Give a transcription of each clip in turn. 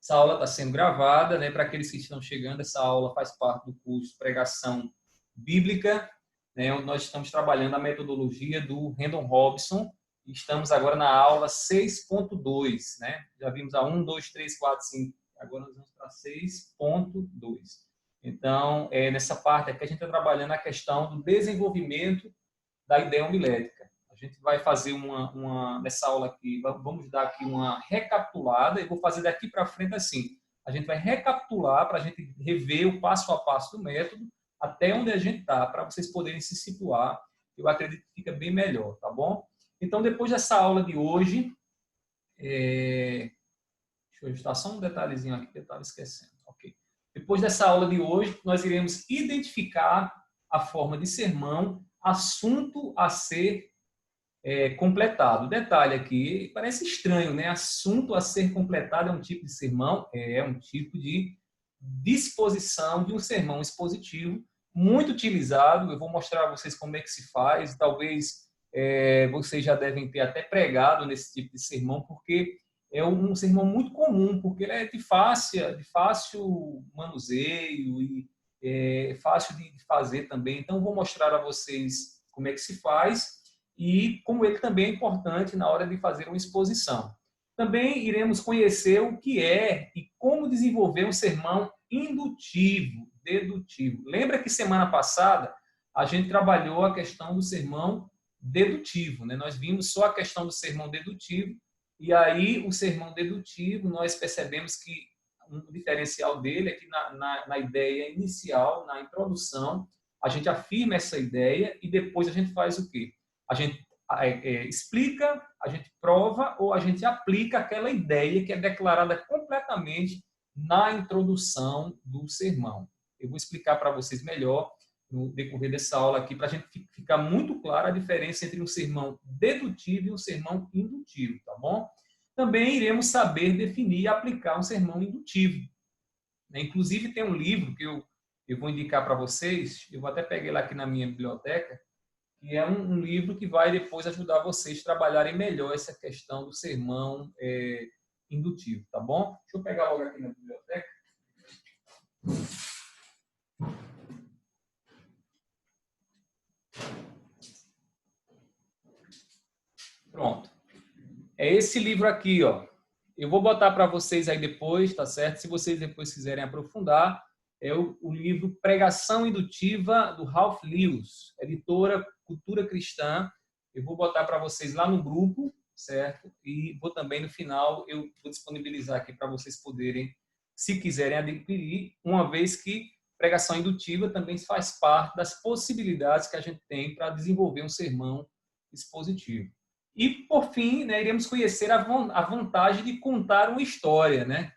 Essa aula está sendo gravada, né? Para aqueles que estão chegando, essa aula faz parte do curso Pregação Bíblica, né? Onde nós estamos trabalhando a metodologia do Randall Robinson. E estamos agora na aula 6.2, né? Já vimos a 1, 2, 3, 4, 5. Agora nós vamos para 6.2. Então, nessa parte aqui a gente está trabalhando a questão do desenvolvimento da ideia homilética. A gente vai fazer nessa aula aqui, vamos dar aqui uma recapitulada, e vou fazer daqui para frente assim. A gente vai recapitular para a gente rever o passo a passo do método, até onde a gente está, para vocês poderem se situar. Eu acredito que fica bem melhor, tá bom? Então, depois dessa aula de hoje, deixa eu ajustar só um detalhezinho aqui que eu estava esquecendo. Ok. Depois dessa aula de hoje, nós iremos identificar a forma de sermão, assunto a ser completado. Detalhe aqui, parece estranho, né? Assunto a ser completado é um tipo de sermão? É um tipo de disposição de um sermão expositivo, muito utilizado. Eu vou mostrar a vocês como é que se faz. Talvez vocês já devem ter até pregado nesse tipo de sermão, porque é um sermão muito comum, porque ele é de fácil manuseio e fácil de fazer também. Então, vou mostrar a vocês como é que se faz e como ele também é importante na hora de fazer uma exposição. Também iremos conhecer o que é e como desenvolver um sermão indutivo, dedutivo. Lembra que semana passada a gente trabalhou a questão do sermão dedutivo, né? Nós vimos só a questão do sermão dedutivo, e aí o sermão dedutivo nós percebemos que um diferencial dele é que na ideia inicial, na introdução, a gente afirma essa ideia e depois a gente faz o quê? A gente explica, a gente prova ou a gente aplica aquela ideia que é declarada completamente na introdução do sermão. Eu vou explicar para vocês melhor no decorrer dessa aula aqui, para a gente ficar muito clara a diferença entre um sermão dedutivo e um sermão indutivo, tá bom? Também iremos saber definir e aplicar um sermão indutivo. Inclusive, tem um livro que eu vou indicar para vocês, eu vou até pegar ele aqui na minha biblioteca, que é um livro que vai depois ajudar vocês a trabalharem melhor essa questão do sermão indutivo, tá bom? Deixa eu pegar logo aqui na biblioteca. Pronto. É esse livro aqui, ó. Eu vou botar para vocês aí depois, tá certo? Se vocês depois quiserem aprofundar, é o livro Pregação Indutiva, do Ralph Lewis, editora Cultura Cristã. Eu vou botar para vocês lá no grupo, certo? E vou também, no final, eu vou disponibilizar aqui para vocês poderem, se quiserem adquirir, uma vez que pregação indutiva também faz parte das possibilidades que a gente tem para desenvolver um sermão expositivo. E, por fim, né, iremos conhecer a vantagem de contar uma história, né?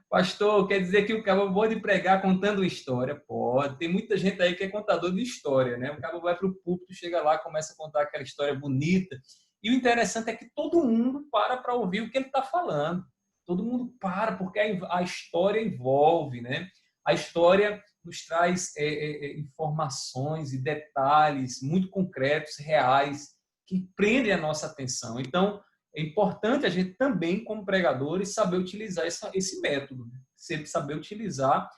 Pastor, quer dizer que o cabo pode pregar contando história? Pode. Tem muita gente aí que é contador de história, né? O cabo vai para o púlpito, chega lá, começa a contar aquela história bonita. E o interessante é que todo mundo para ouvir o que ele está falando. Todo mundo para, porque a história envolve, né? A história nos traz informações e detalhes muito concretos, reais, que prendem a nossa atenção. Então, é importante a gente também, como pregadores, saber utilizar esse método, sempre saber utilizar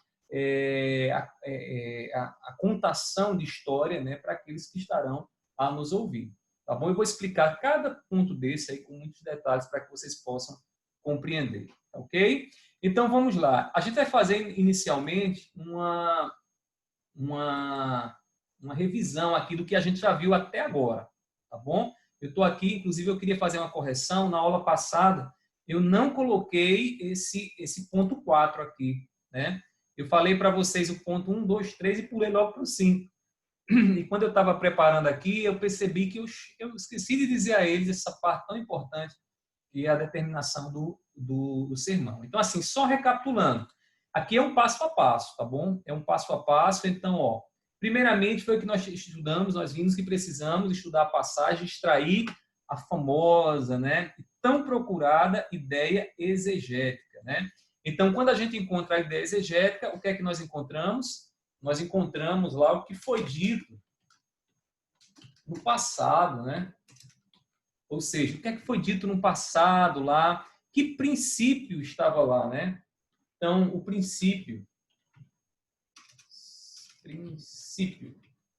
a contação de história, né, para aqueles que estarão a nos ouvir. Tá bom? Eu vou explicar cada ponto desse aí com muitos detalhes para que vocês possam compreender. Ok? Então, vamos lá. A gente vai fazer inicialmente uma revisão aqui do que a gente já viu até agora. Tá bom? Eu estou aqui, inclusive eu queria fazer uma correção. Na aula passada, eu não coloquei esse ponto 4 aqui, né? Eu falei para vocês o ponto 1, 2, 3 e pulei logo para o 5. E quando eu estava preparando aqui, eu percebi que eu esqueci de dizer a eles essa parte tão importante, que é a determinação do sermão. Então, assim, só recapitulando. Aqui é um passo a passo, tá bom? É um passo a passo. Então, ó, primeiramente foi o que nós estudamos, nós vimos que precisamos estudar a passagem, extrair a famosa, né, tão procurada ideia exegética, né? Então, quando a gente encontra a ideia exegética, o que é que nós encontramos? Nós encontramos lá o que foi dito no passado, né? Ou seja, o que é que foi dito no passado lá Que princípio estava lá, né? Então, o princípio,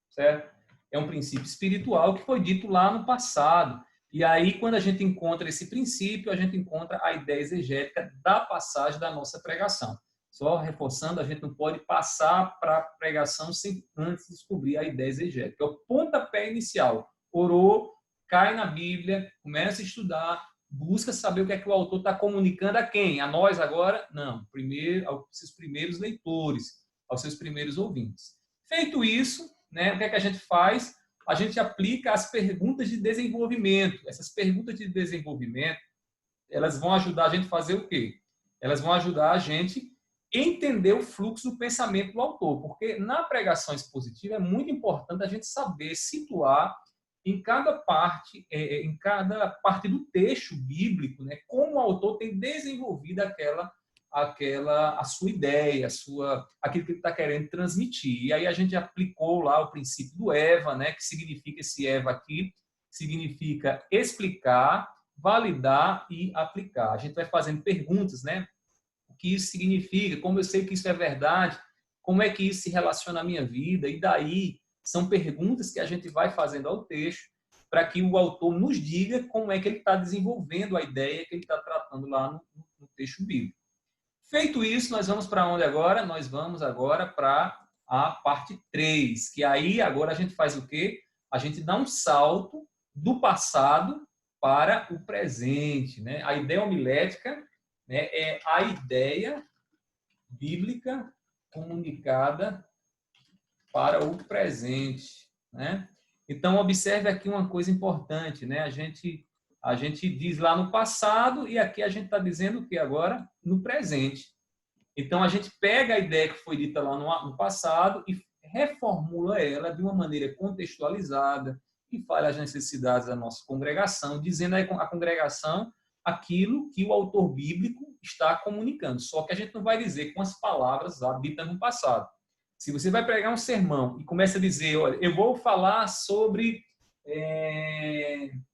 certo? É um princípio espiritual que foi dito lá no passado. E aí, quando a gente encontra esse princípio, a gente encontra a ideia exegética da passagem da nossa pregação. Só reforçando, a gente não pode passar para a pregação sem antes descobrir a ideia exegética. É o pontapé inicial. Orou, cai na Bíblia, começa a estudar, busca saber o que é que o autor está comunicando a quem? A nós agora? Não. Primeiro, aos seus primeiros leitores, aos seus primeiros ouvintes. Feito isso, né, o que é que a gente faz? A gente aplica as perguntas de desenvolvimento. Essas perguntas de desenvolvimento, elas vão ajudar a gente a fazer o quê? Elas vão ajudar a gente a entender o fluxo do pensamento do autor, porque na pregação expositiva é muito importante a gente saber situar em cada parte do texto bíblico, né, como o autor tem desenvolvido a sua ideia, aquilo que ele está querendo transmitir. E aí a gente aplicou lá o princípio do EVA, né, que significa esse EVA aqui, significa explicar, validar e aplicar. A gente vai fazendo perguntas, né? O que isso significa? Como eu sei que isso é verdade? Como é que isso se relaciona à minha vida? E daí são perguntas que a gente vai fazendo ao texto para que o autor nos diga como é que ele está desenvolvendo a ideia que ele está tratando lá no texto bíblico. Feito isso, nós vamos para onde agora? Nós vamos agora para a parte 3, que aí agora a gente faz o quê? A gente dá um salto do passado para o presente, né? A ideia homilética, né, é a ideia bíblica comunicada para o presente, né? Então, observe aqui uma coisa importante, né? A gente diz lá no passado e aqui a gente está dizendo o que agora? No presente. Então, a gente pega a ideia que foi dita lá no passado e reformula ela de uma maneira contextualizada, que fale as necessidades da nossa congregação, dizendo à congregação aquilo que o autor bíblico está comunicando. Só que a gente não vai dizer com as palavras ditas no passado. Se você vai pregar um sermão e começa a dizer, olha, eu vou falar sobre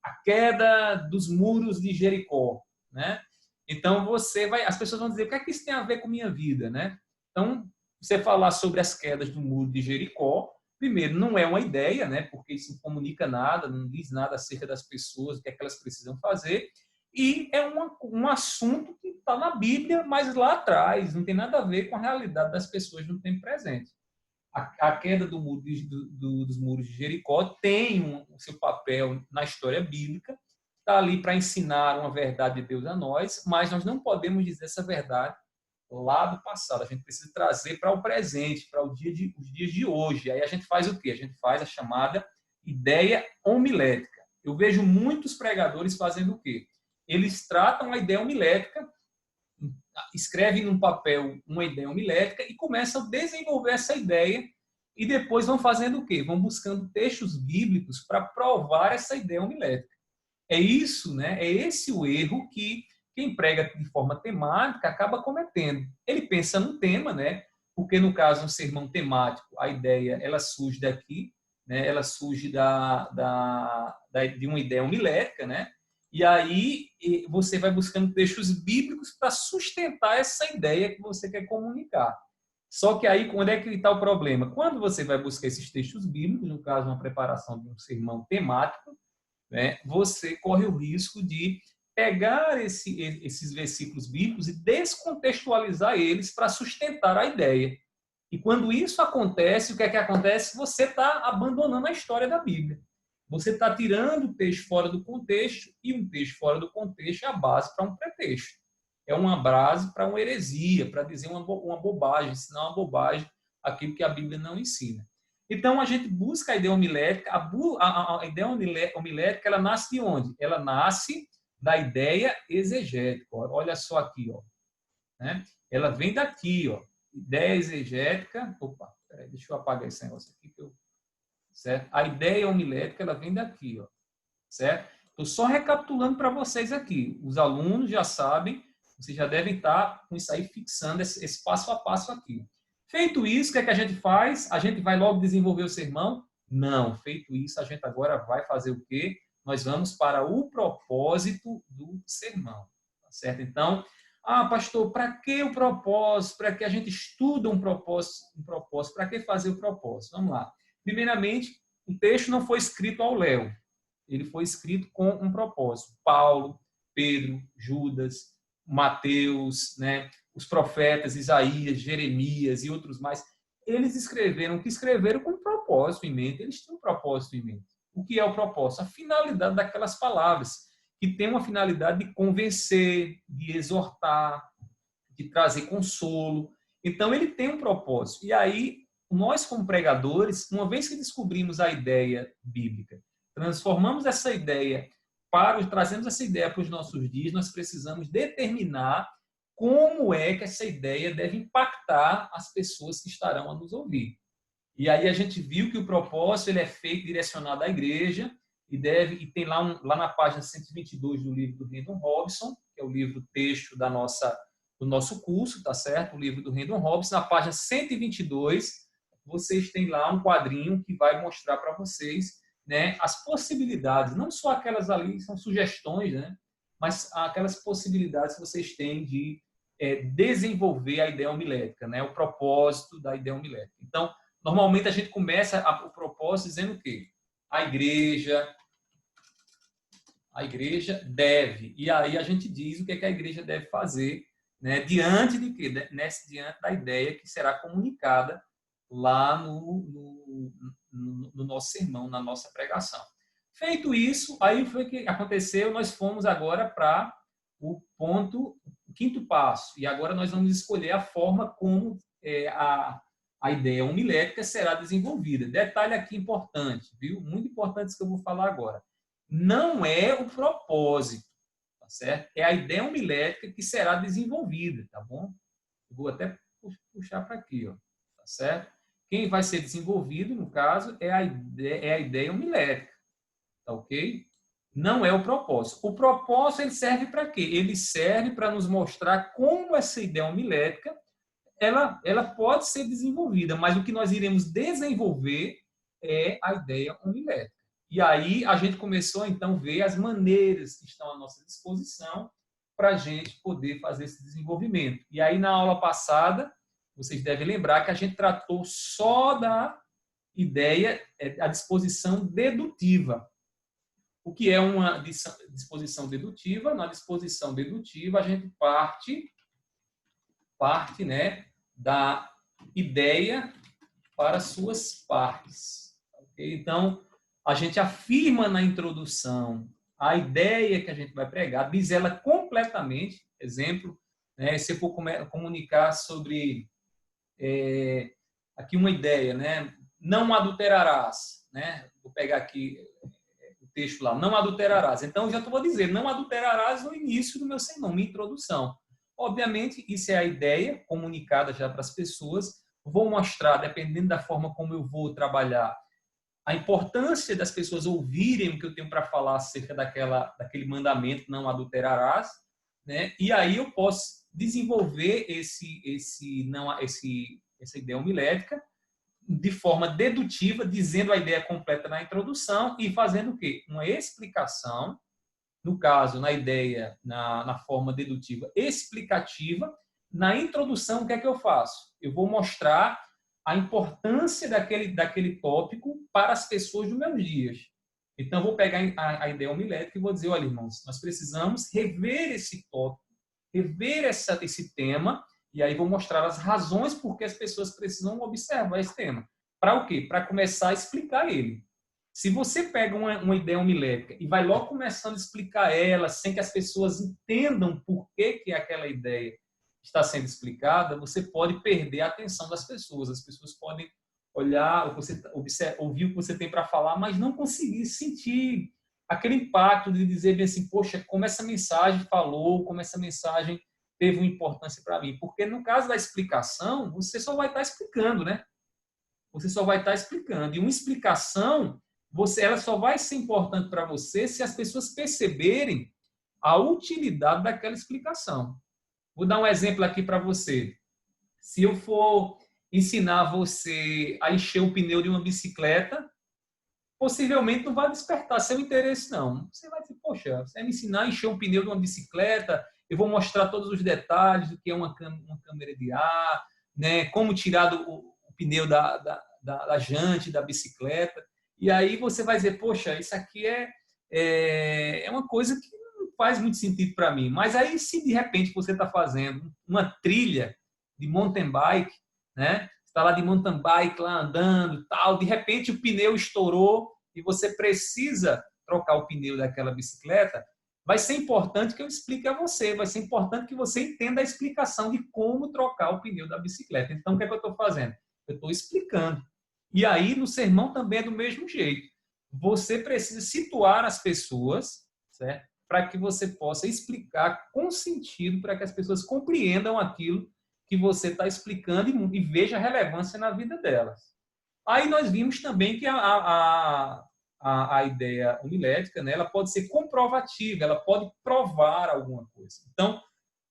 a queda dos muros de Jericó, né? Então as pessoas vão dizer, o que é que isso tem a ver com minha vida, né? Então, você falar sobre as quedas do muro de Jericó, primeiro, não é uma ideia, né? Porque isso não comunica nada, não diz nada acerca das pessoas, o que é que elas precisam fazer, e é um assunto que está na Bíblia, mas lá atrás, não tem nada a ver com a realidade das pessoas no tempo presente. A queda dos muros de Jericó tem o seu papel na história bíblica, está ali para ensinar uma verdade de Deus a nós, mas nós não podemos dizer essa verdade lá do passado. A gente precisa trazer para o presente, para os dias de hoje. Aí a gente faz o quê? A gente faz a chamada ideia homilética. Eu vejo muitos pregadores fazendo o quê? Eles tratam a ideia homilética, escrevem num papel uma ideia homilética e começam a desenvolver essa ideia e depois vão fazendo o quê? Vão buscando textos bíblicos para provar essa ideia homilética. É isso, né? É esse o erro que quem prega de forma temática acaba cometendo. Ele pensa num tema, né? Porque no caso um sermão temático, a ideia ela surge daqui, né? Ela surge de uma ideia homilética, né? E aí você vai buscando textos bíblicos para sustentar essa ideia que você quer comunicar. Só que aí, onde é que está o problema? Quando você vai buscar esses textos bíblicos, no caso, uma preparação de um sermão temático, né, você corre o risco de pegar esses versículos bíblicos e descontextualizar eles para sustentar a ideia. E quando isso acontece, o que é que acontece? Você está abandonando a história da Bíblia. Você está tirando o texto fora do contexto e um texto fora do contexto é a base para um pretexto. É uma base para uma heresia, para dizer uma bobagem, ensinar uma bobagem, aquilo que a Bíblia não ensina. Então, a gente busca a ideia homilética. A ideia homilética, ela nasce de onde? Ela nasce da ideia exegética. Olha só aqui, ó, né? Ela vem daqui, ó. Ideia exegética. Opa, peraí, deixa eu apagar esse negócio aqui. Certo? A ideia homilética, ela vem daqui, ó. Certo? Estou só recapitulando para vocês aqui. Os alunos já sabem, vocês já devem estar com isso aí fixando esse passo a passo aqui. Feito isso, o que é que a gente faz? A gente vai logo desenvolver o sermão? Não. Feito isso, a gente agora vai fazer o quê? Nós vamos para o propósito do sermão. Tá certo? Então, pastor, para que o propósito? Para que a gente estuda um propósito? Para que fazer o propósito? Vamos lá. Primeiramente, o texto não foi escrito ao léu. Ele foi escrito com um propósito. Paulo, Pedro, Judas, Mateus, né, os profetas Isaías, Jeremias e outros mais, eles escreveram com um propósito em mente. Eles tinham um propósito em mente. O que é o propósito? A finalidade daquelas palavras, que tem uma finalidade de convencer, de exortar, de trazer consolo. Então, ele tem um propósito. E aí, nós, como pregadores, uma vez que descobrimos a ideia bíblica, transformamos essa ideia trazemos essa ideia para os nossos dias, nós precisamos determinar como é que essa ideia deve impactar as pessoas que estarão a nos ouvir. E aí a gente viu que o propósito ele é feito direcionado à igreja e tem lá, na página 122 do livro do Rendon Robson, que é o livro texto do nosso curso, tá certo? O livro do Rendon Robson, na página 122, vocês têm lá um quadrinho que vai mostrar para vocês, né, as possibilidades, não só aquelas ali são sugestões, né, mas aquelas possibilidades que vocês têm de desenvolver a ideia homilética, né, o propósito da ideia homilética. Então, normalmente a gente começa o propósito dizendo o quê? A igreja deve, e aí a gente diz o que é que a igreja deve fazer, né, diante de quê? Diante da ideia que será comunicada lá no nosso sermão, na nossa pregação. Feito isso, aí foi que aconteceu, nós fomos agora para o quinto passo, e agora nós vamos escolher a forma como a ideia homilética será desenvolvida. Detalhe aqui importante, viu? Muito importante isso que eu vou falar agora. Não é o propósito, tá certo? É a ideia homilética que será desenvolvida, tá bom? Eu vou até puxar para aqui, ó, tá certo? Quem vai ser desenvolvido, no caso, é a ideia homilética, tá ok? Não é o propósito. O propósito ele serve para quê? Ele serve para nos mostrar como essa ideia homilética ela pode ser desenvolvida, mas o que nós iremos desenvolver é a ideia homilética. E aí a gente começou, então, a ver as maneiras que estão à nossa disposição para a gente poder fazer esse desenvolvimento. E aí, na aula passada, vocês devem lembrar que a gente tratou só da ideia, a disposição dedutiva. O que é uma disposição dedutiva? Na disposição dedutiva, a gente parte, né, da ideia para suas partes. Okay? Então, a gente afirma na introdução a ideia que a gente vai pregar, diz ela completamente. Exemplo, né, se eu for comunicar sobre aqui uma ideia, né, não adulterarás, né? Vou pegar aqui o texto lá, não adulterarás. Então, eu já vou dizer, não adulterarás no início do meu sermão, minha introdução. Obviamente, isso é a ideia comunicada já para as pessoas. Vou mostrar, dependendo da forma como eu vou trabalhar, a importância das pessoas ouvirem o que eu tenho para falar acerca daquele mandamento, não adulterarás, né? E aí eu posso desenvolver essa ideia homilética de forma dedutiva, dizendo a ideia completa na introdução e fazendo o quê? Uma explicação, no caso, na ideia, na forma dedutiva explicativa. Na introdução, o que é que eu faço? Eu vou mostrar a importância daquele tópico para as pessoas dos meus dias. Então, eu vou pegar a ideia homilética e vou dizer, olha, irmãos, nós precisamos rever esse tópico, rever esse tema, e aí vou mostrar as razões por que as pessoas precisam observar esse tema. Para o quê? Para começar a explicar ele. Se você pega uma ideia homilética e vai logo começando a explicar ela, sem que as pessoas entendam por que aquela ideia está sendo explicada, você pode perder a atenção das pessoas. As pessoas podem olhar, ouvir o que você tem para falar, mas não conseguir sentir aquele impacto de dizer bem assim, poxa, como essa mensagem falou, como essa mensagem teve uma importância para mim. Porque no caso da explicação, você só vai estar explicando, né? Você só vai estar explicando. E uma explicação, ela só vai ser importante para você se as pessoas perceberem a utilidade daquela explicação. Vou dar um exemplo aqui para você. Se eu for ensinar você a encher o pneu de uma bicicleta, possivelmente não vai despertar seu interesse, não. Você vai dizer, poxa, você vai me ensinar a encher um pneu de uma bicicleta, eu vou mostrar todos os detalhes do que é uma câmera de ar, né? Como tirar o pneu da jante, da bicicleta. E aí você vai dizer, poxa, isso aqui é uma coisa que não faz muito sentido para mim. Mas aí, se de repente você está fazendo uma trilha de mountain bike, né? Está lá de mountain bike, lá andando e tal, de repente o pneu estourou e você precisa trocar o pneu daquela bicicleta, vai ser importante que eu explique a você, vai ser importante que você entenda a explicação de como trocar o pneu da bicicleta. Então, o que é que eu estou fazendo? Eu estou explicando. E aí, no sermão também é do mesmo jeito. Você precisa situar as pessoas, certo? Para que você possa explicar com sentido, para que as pessoas compreendam aquilo que você está explicando e veja a relevância na vida delas. Aí nós vimos também que a ideia homilética, né, ela pode ser comprovativa, ela pode provar alguma coisa. Então,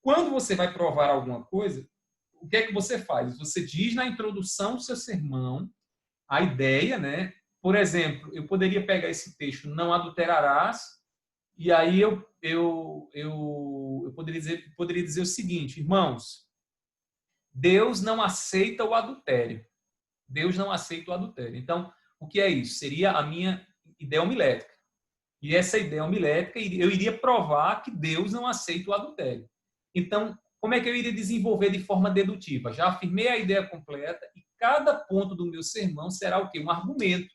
quando você vai provar alguma coisa, o que é que você faz? Você diz na introdução do seu sermão a ideia, né? Por exemplo, eu poderia pegar esse texto, não adulterarás, e aí eu poderia dizer o seguinte, irmãos, Deus não aceita o adultério. Deus não aceita o adultério. Então, o que é isso? Seria a minha ideia homilética. E essa ideia homilética, eu iria provar que Deus não aceita o adultério. Então, como é que eu iria desenvolver de forma dedutiva? Já afirmei a ideia completa e cada ponto do meu sermão será o quê? Um argumento.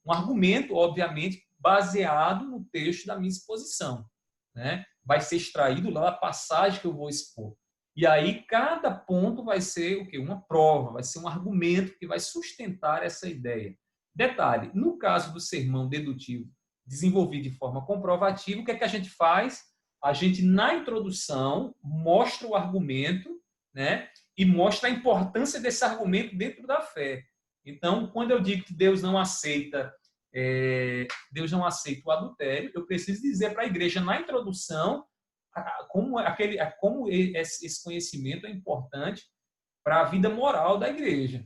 Um argumento, obviamente, baseado no texto da minha exposição, né? Vai ser extraído lá da passagem que eu vou expor. E aí, cada ponto vai ser o quê? Uma prova, vai ser um argumento que vai sustentar essa ideia. Detalhe, no caso do sermão dedutivo desenvolvido de forma comprovativa, o que é que a gente faz? A gente, na introdução, mostra o argumento, né? E mostra a importância desse argumento dentro da fé. Então, quando eu digo que Deus não aceita o adultério, eu preciso dizer para a igreja na introdução como esse conhecimento é importante para a vida moral da igreja.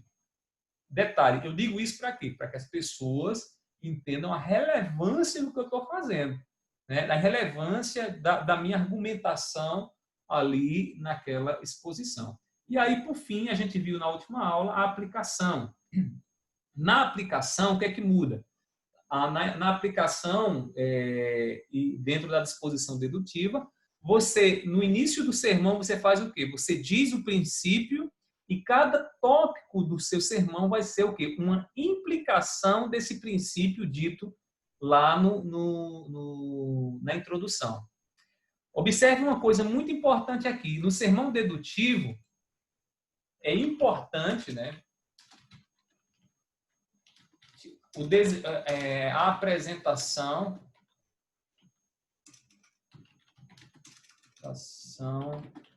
Detalhe, eu digo isso para quê? Para que as pessoas entendam a relevância do que eu estou fazendo, né? A relevância da minha argumentação ali naquela exposição. E aí, por fim, a gente viu na última aula a aplicação. Na aplicação, o que é que muda? Na aplicação e dentro da disposição dedutiva, você, no início do sermão, você faz o quê? Você diz o princípio e cada tópico do seu sermão vai ser o quê? Uma implicação desse princípio dito lá na introdução. Observe uma coisa muito importante aqui. No sermão dedutivo, é importante, né? A apresentação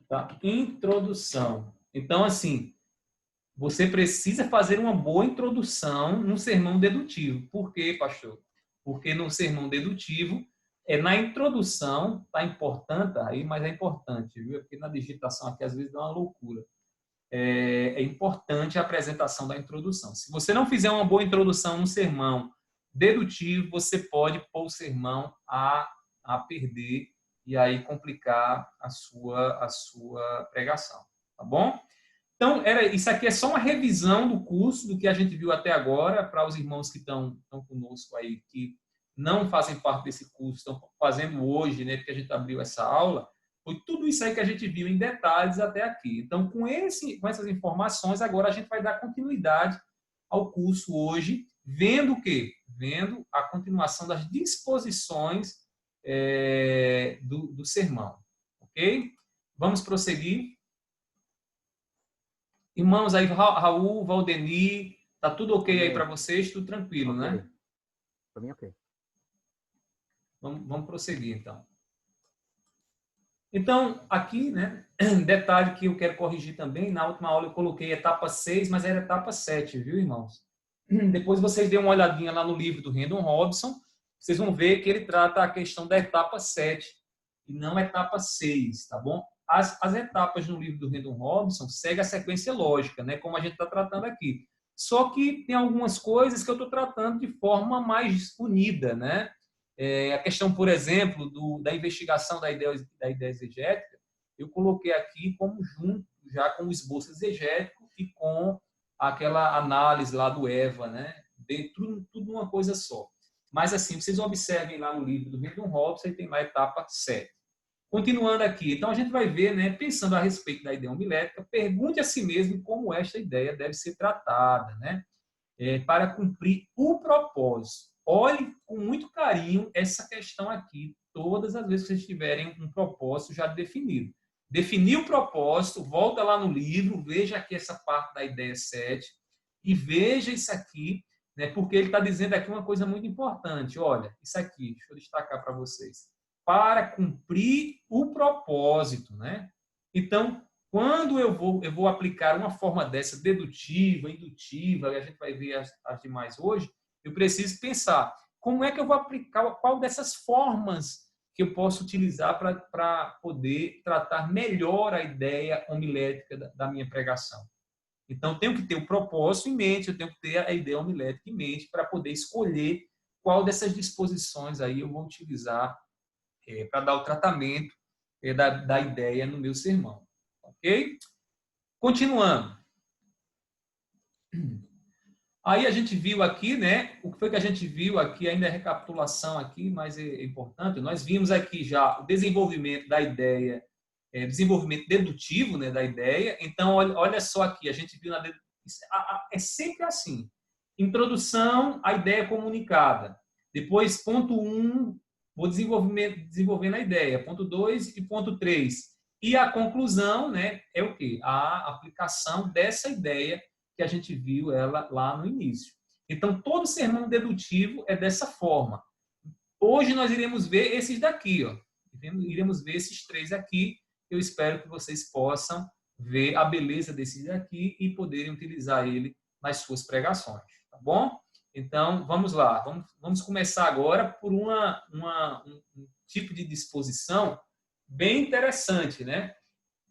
da introdução. Então, assim, você precisa fazer uma boa introdução no sermão dedutivo. Por quê, pastor? Porque no sermão dedutivo, na introdução, tá importante aí, mas é importante, viu? Porque na digitação aqui às vezes dá uma loucura. É importante a apresentação da introdução. Se você não fizer uma boa introdução no sermão dedutivo, você pode pôr o sermão a perder e aí complicar a sua pregação, tá bom? Então, isso aqui é só uma revisão do curso, do que a gente viu até agora, para os irmãos que estão conosco aí, que não fazem parte desse curso, estão fazendo hoje, né, porque a gente abriu essa aula. Foi tudo isso aí que a gente viu em detalhes até aqui. Então, com essas informações, agora a gente vai dar continuidade ao curso hoje, vendo o quê? Vendo a continuação das disposições do sermão. Ok? Vamos prosseguir. Irmãos, aí, Raul, Valdemir, tá tudo ok aí para vocês? Tudo tranquilo, okay, né? Para mim, ok. Vamos prosseguir, então. Então, aqui, né, detalhe que eu quero corrigir também, na última aula eu coloquei etapa 6, mas era etapa 7, viu, irmãos? Depois vocês dêem uma olhadinha lá no livro do Rendon Robson, vocês vão ver que ele trata a questão da etapa 7 e não etapa 6, tá bom? As etapas no livro do Rendon Robson seguem a sequência lógica, né, como a gente está tratando aqui. Só que tem algumas coisas que eu estou tratando de forma mais unida, né? A questão, por exemplo, da investigação da ideia exegética, eu coloquei aqui como junto, já com o esboço exegético e com aquela análise lá do Eva, né? Tudo uma coisa só. Mas, assim, vocês observem lá no livro do Rendon Robson, aí tem lá a etapa 7. Continuando aqui, então a gente vai ver, né, pensando a respeito da ideia homilética, pergunte a si mesmo como esta ideia deve ser tratada, né? Para cumprir o propósito. Olhe com muito carinho essa questão aqui, todas as vezes que vocês tiverem um propósito já definido. Definir o propósito, volta lá no livro, veja aqui essa parte da ideia 7 e veja isso aqui, né, porque ele está dizendo aqui uma coisa muito importante. Olha, isso aqui, deixa eu destacar para vocês. Para cumprir o propósito, né? Então, quando eu vou aplicar uma forma dessa, dedutiva, indutiva, e a gente vai ver as demais hoje, eu preciso pensar como é que eu vou aplicar, qual dessas formas que eu posso utilizar para poder tratar melhor a ideia homilética da minha pregação. Então, eu tenho que ter o propósito em mente, eu tenho que ter a ideia homilética em mente para poder escolher qual dessas disposições aí eu vou utilizar para dar o tratamento da ideia no meu sermão. Ok? Continuando. Aí a gente viu aqui, né? O que foi que a gente viu aqui, ainda é recapitulação aqui, mas é importante. Nós vimos aqui já o desenvolvimento da ideia, desenvolvimento dedutivo, né, da ideia. Então, olha só aqui, a gente viu é sempre assim. Introdução, a ideia comunicada. Depois, ponto 1, vou desenvolvendo a ideia. Ponto 2 e ponto 3. E a conclusão, né, é o quê? A aplicação dessa ideia que a gente viu ela lá no início. Então, todo sermão dedutivo é dessa forma. Hoje nós iremos ver esses daqui, ó. Iremos ver esses 3 aqui. Eu espero que vocês possam ver a beleza desses daqui e poderem utilizar ele nas suas pregações, tá bom? Então, vamos lá. Vamos começar agora por um tipo de disposição bem interessante, né?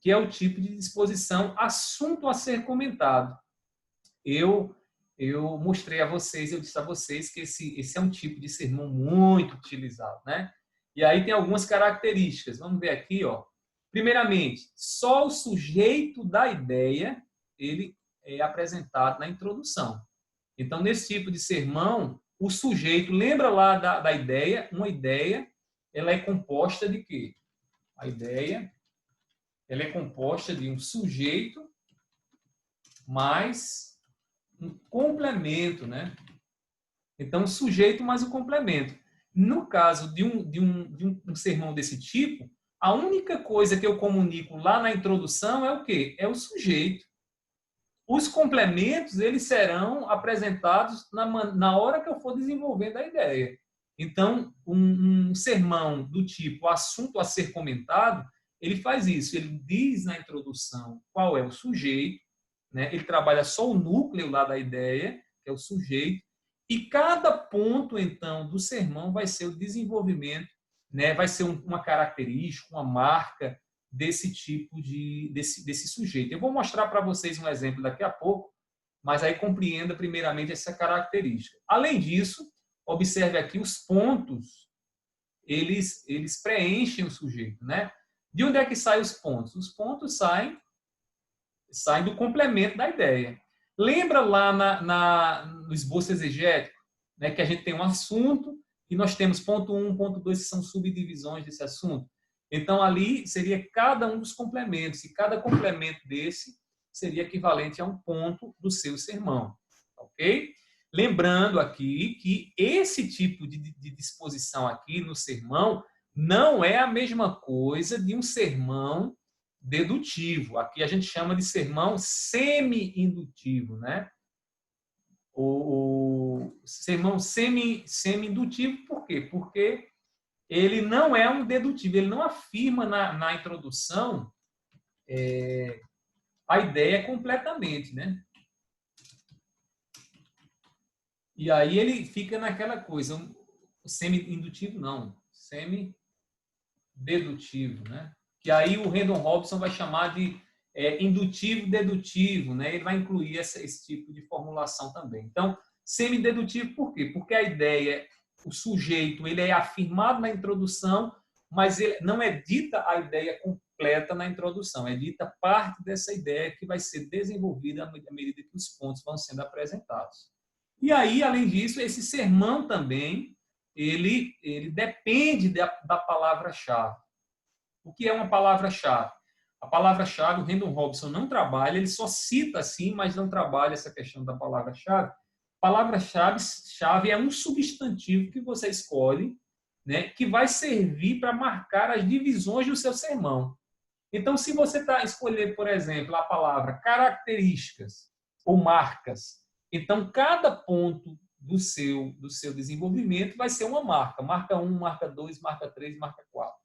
Que é o tipo de disposição assunto a ser comentado. Eu mostrei a vocês, eu disse a vocês que esse é um tipo de sermão muito utilizado, né? E aí tem algumas características. Vamos ver aqui, ó. Primeiramente, só o sujeito da ideia ele é apresentado na introdução. Então, nesse tipo de sermão, o sujeito, lembra lá da ideia? Uma ideia, ela é composta de quê? A ideia, ela é composta de um sujeito mais um complemento, né? Então, o sujeito mais o complemento. No caso de um sermão desse tipo, a única coisa que eu comunico lá na introdução é o quê? É o sujeito. Os complementos, eles serão apresentados na hora que eu for desenvolvendo a ideia. Então, um sermão do tipo assunto a ser comentado, ele faz isso. Ele diz na introdução qual é o sujeito, né? Ele trabalha só o núcleo lá da ideia, que é o sujeito, e cada ponto, então, do sermão vai ser o desenvolvimento, né? Vai ser uma característica, uma marca desse tipo desse sujeito. Eu vou mostrar para vocês um exemplo daqui a pouco, mas aí compreenda primeiramente essa característica. Além disso, observe aqui os pontos, eles preenchem o sujeito, né? De onde é que saem os pontos? Os pontos saem do complemento da ideia. Lembra lá no esboço exegético, né, que a gente tem um assunto e nós temos ponto 1, ponto 2, que são subdivisões desse assunto. Então, ali seria cada um dos complementos, e cada complemento desse seria equivalente a um ponto do seu sermão. Ok? Lembrando aqui que esse tipo de disposição aqui no sermão não é a mesma coisa de um sermão dedutivo. Aqui a gente chama de sermão semi-indutivo, né? O sermão semi-indutivo, por quê? Porque ele não é um dedutivo, ele não afirma na introdução a ideia completamente, né? E aí ele fica naquela coisa, semi-indutivo não, semi-dedutivo, né? Que aí o Rendon Robson vai chamar de indutivo-dedutivo, né? Ele vai incluir esse tipo de formulação também. Então, semi-dedutivo por quê? Porque a ideia, o sujeito, ele é afirmado na introdução, mas ele não é dita a ideia completa na introdução, é dita parte dessa ideia que vai ser desenvolvida à medida que os pontos vão sendo apresentados. E aí, além disso, esse sermão também, ele depende da palavra-chave. O que é uma palavra-chave? A palavra-chave, o Randall Robinson não trabalha, ele só cita assim, mas não trabalha essa questão da palavra-chave. Palavra-chave é um substantivo que você escolhe, né, que vai servir para marcar as divisões do seu sermão. Então, se você escolher, por exemplo, a palavra características ou marcas, então cada ponto do seu desenvolvimento vai ser uma marca. Marca 1, marca 2, marca 3, marca 4.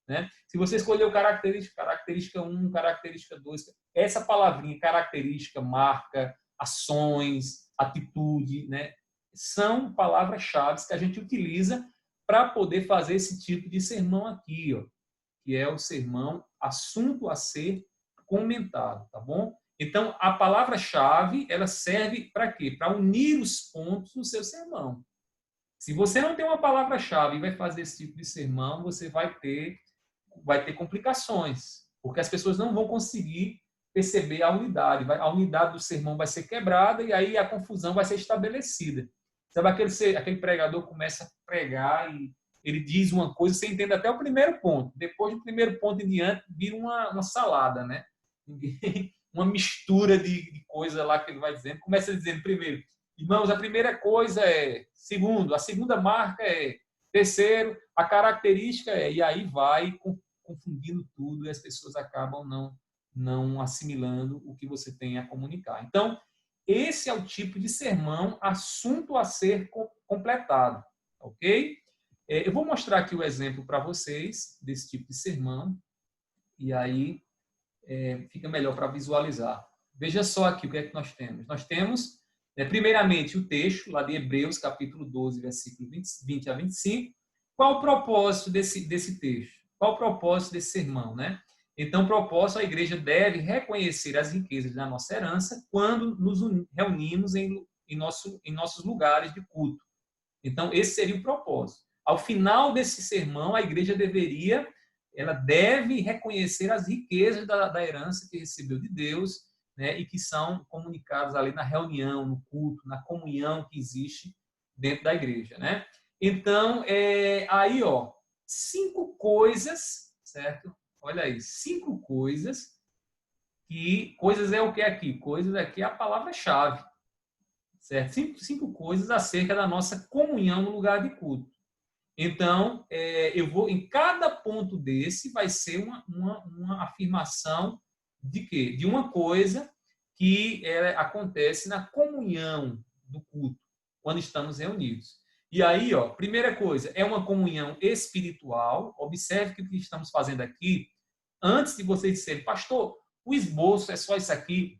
Né? Se você escolheu característica 1, característica 2, essa palavrinha, característica, marca, ações, atitude, né? São palavras-chave que a gente utiliza para poder fazer esse tipo de sermão aqui, ó, que é o sermão assunto a ser comentado, tá bom? Então, a palavra-chave, ela serve para quê? Para unir os pontos do seu sermão. Se você não tem uma palavra-chave e vai fazer esse tipo de sermão, você vai ter complicações, porque as pessoas não vão conseguir perceber a unidade. A unidade do sermão vai ser quebrada e aí a confusão vai ser estabelecida. Sabe aquele pregador começa a pregar e ele diz uma coisa, você entende até o primeiro ponto. Depois do primeiro ponto em diante, vira uma salada, né? Uma mistura de coisa lá que ele vai dizendo. Começa dizendo primeiro, irmãos, a primeira coisa é segundo, a segunda marca é terceiro, a característica é... E aí vai confundindo tudo e as pessoas acabam não assimilando o que você tem a comunicar. Então, esse é o tipo de sermão, assunto a ser completado, ok? Eu vou mostrar aqui o exemplo para vocês desse tipo de sermão e aí fica melhor para visualizar. Veja só aqui o que é que nós temos. Nós temos, primeiramente, o texto lá de Hebreus, capítulo 12, versículo 20 a 25. Qual o propósito desse texto? Qual o propósito desse sermão, né? Então, o propósito, a igreja deve reconhecer as riquezas da nossa herança quando nos reunimos em nossos lugares de culto. Então, esse seria o propósito. Ao final desse sermão, a igreja ela deve reconhecer as riquezas da herança que recebeu de Deus, né, e que são comunicadas ali na reunião, no culto, na comunhão que existe dentro da igreja, né? Então, aí, ó, 5 coisas, certo? Olha aí, 5 coisas coisas é o que aqui? Coisas aqui é a palavra-chave, certo? 5 coisas acerca da nossa comunhão no lugar de culto. Então, eu vou, em cada ponto desse, vai ser uma afirmação de quê? De uma coisa que acontece na comunhão do culto, quando estamos reunidos. E aí, ó, primeira coisa, é uma comunhão espiritual. Observe que o que estamos fazendo aqui, antes de vocês disserem, pastor, o esboço é só isso aqui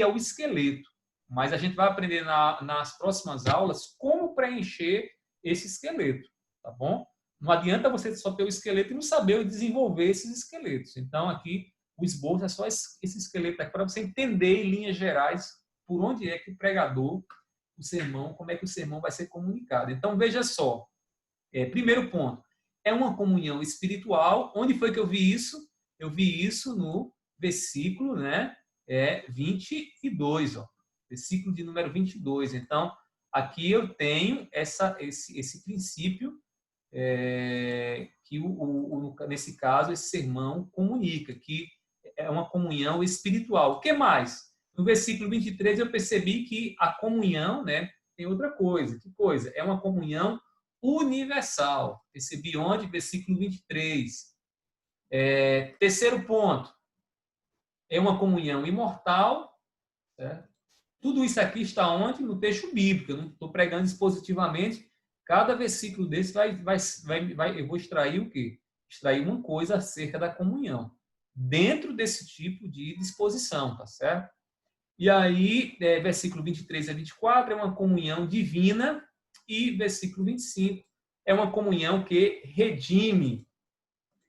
é o esqueleto. Mas a gente vai aprender nas próximas aulas como preencher esse esqueleto. Tá bom? Não adianta você só ter o esqueleto e não saber desenvolver esses esqueletos. Então, aqui, o esboço é só esse esqueleto aqui para você entender em linhas gerais por onde é que o pregador, o sermão, como é que o sermão vai ser comunicado. Então, veja só. Primeiro ponto, é uma comunhão espiritual. Onde foi que eu vi isso? Eu vi isso no versículo, né, 22, ó. Versículo de número 22. Então, aqui eu tenho esse princípio que, nesse caso, esse sermão comunica, que é uma comunhão espiritual. O que mais? No versículo 23, eu percebi que a comunhão, né, tem outra coisa. Que coisa? É uma comunhão universal. Percebi onde? Versículo 23. Terceiro ponto. É uma comunhão imortal. Certo? Tudo isso aqui está onde? No texto bíblico. Eu não estou pregando expositivamente. Cada versículo desse eu vou extrair o quê? Extrair uma coisa acerca da comunhão. Dentro desse tipo de disposição, tá certo? E aí, versículo 23 a 24 é uma comunhão divina e versículo 25 é uma comunhão que redime,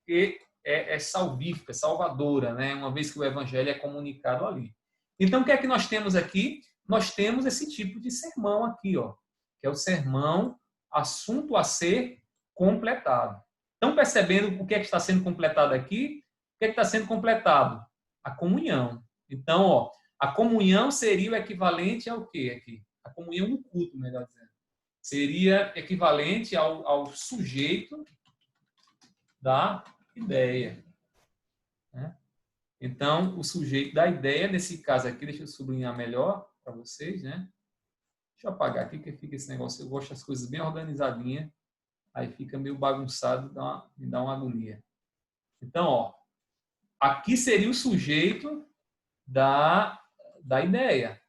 que é salvífica, salvadora, né? Uma vez que o evangelho é comunicado ali. Então, o que é que nós temos aqui? Nós temos esse tipo de sermão aqui, ó, que é o sermão assunto a ser completado. Estão percebendo o que é que está sendo completado aqui? que é que está sendo completado? A comunhão. Então, ó, a comunhão seria o equivalente ao quê aqui? A comunhão no culto, melhor dizendo. Seria equivalente ao sujeito da ideia. Né? Então, o sujeito da ideia, nesse caso aqui, deixa eu sublinhar melhor para vocês, né? Deixa eu apagar aqui, que fica esse negócio. Eu gosto das coisas bem organizadinhas. Aí fica meio bagunçado, me dá uma agonia. Então, ó, aqui seria o sujeito da ideia,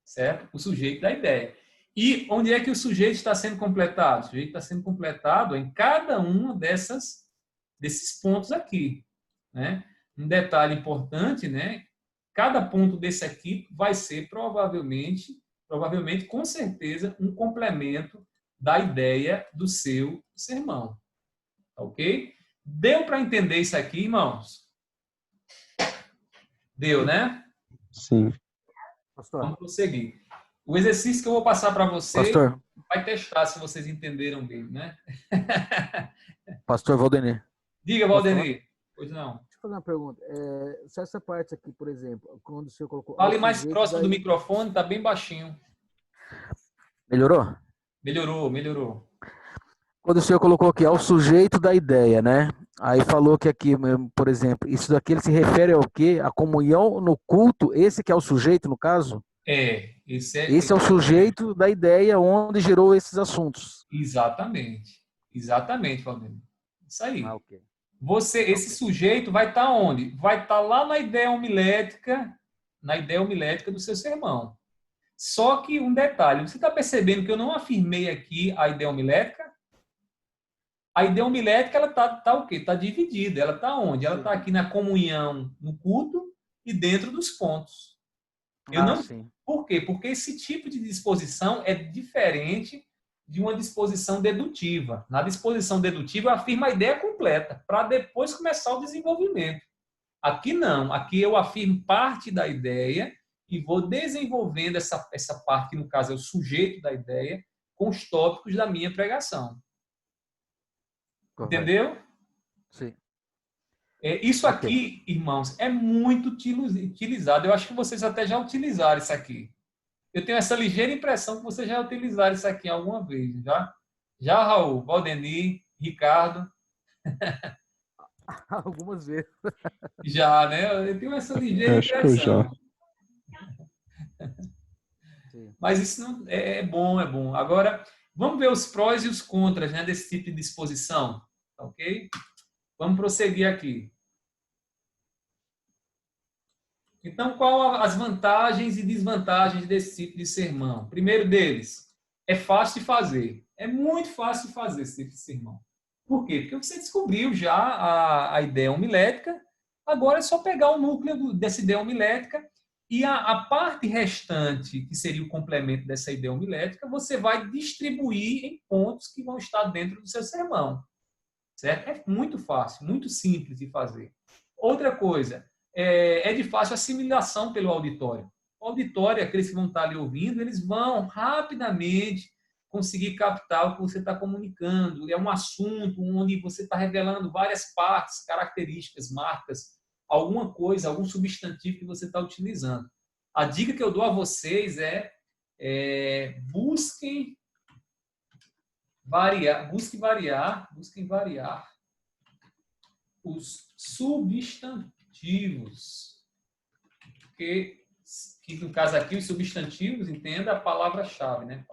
certo? O sujeito da ideia. E onde é que o sujeito está sendo completado? O sujeito está sendo completado em cada um desses pontos aqui, né? Um detalhe importante, né? Cada ponto desse aqui vai ser provavelmente, com certeza, um complemento da ideia do seu sermão. Ok? Deu para entender isso aqui, irmãos? Deu, né? Sim. Pastor. Vamos prosseguir. O exercício que eu vou passar para vocês Pastor. vai testar se vocês entenderam bem, né? Pastor Valdenir. Diga, Valdenir. Pois não. Deixa eu fazer uma pergunta. Se essa parte aqui, por exemplo, quando o senhor colocou... Fale mais próximo do microfone, está bem baixinho. Melhorou? Melhorou. Quando o senhor colocou aqui, ao sujeito da ideia, né? Aí falou que aqui, por exemplo, isso daqui ele se refere ao quê? A comunhão no culto, esse que é o sujeito, no caso? Esse é o sujeito da ideia onde gerou esses assuntos. Exatamente, Valdenir. Isso aí. Okay. Esse sujeito vai estar onde? Vai estar lá na ideia homilética do seu sermão. Só que um detalhe, você está percebendo que eu não afirmei aqui a ideia homilética? A ideia homilética, ela tá o quê? Está dividida. Ela está onde? Ela está aqui na comunhão, no culto e dentro dos pontos. Sim. Por quê? Porque esse tipo de disposição é diferente de uma disposição dedutiva. Na disposição dedutiva, eu afirmo a ideia completa, para depois começar o desenvolvimento. Aqui não. Aqui eu afirmo parte da ideia e vou desenvolvendo essa parte, que no caso é o sujeito da ideia, com os tópicos da minha pregação. Correto. Entendeu? Sim. Isso aqui, irmãos, é muito utilizado. Eu acho que vocês até já utilizaram isso aqui. Eu tenho essa ligeira impressão que vocês já utilizaram isso aqui alguma vez, já? Já, Raul, Valdenir, Ricardo? Algumas vezes. Já, né? Eu tenho essa ligeira impressão. Mas isso não é bom, é bom. Agora, vamos ver os prós e os contras, né, desse tipo de disposição, ok? Vamos prosseguir aqui. Então, qual as vantagens e desvantagens desse tipo de sermão? Primeiro deles, é fácil de fazer. É muito fácil de fazer esse tipo de sermão. Por quê? Porque você descobriu já a ideia homilética, agora é só pegar o núcleo dessa ideia homilética e a parte restante, que seria o complemento dessa ideia homilética, você vai distribuir em pontos que vão estar dentro do seu sermão. Certo? É muito fácil, muito simples de fazer. Outra coisa, é de fácil assimilação pelo auditório. O auditório, aqueles que vão estar ali ouvindo, eles vão rapidamente conseguir captar o que você está comunicando. É um assunto onde você está revelando várias partes, características, marcas, alguma coisa, algum substantivo que você está utilizando. A dica que eu dou a vocês busquem variar os substantivos. Que no caso aqui, os substantivos, entenda a palavra-chave, né?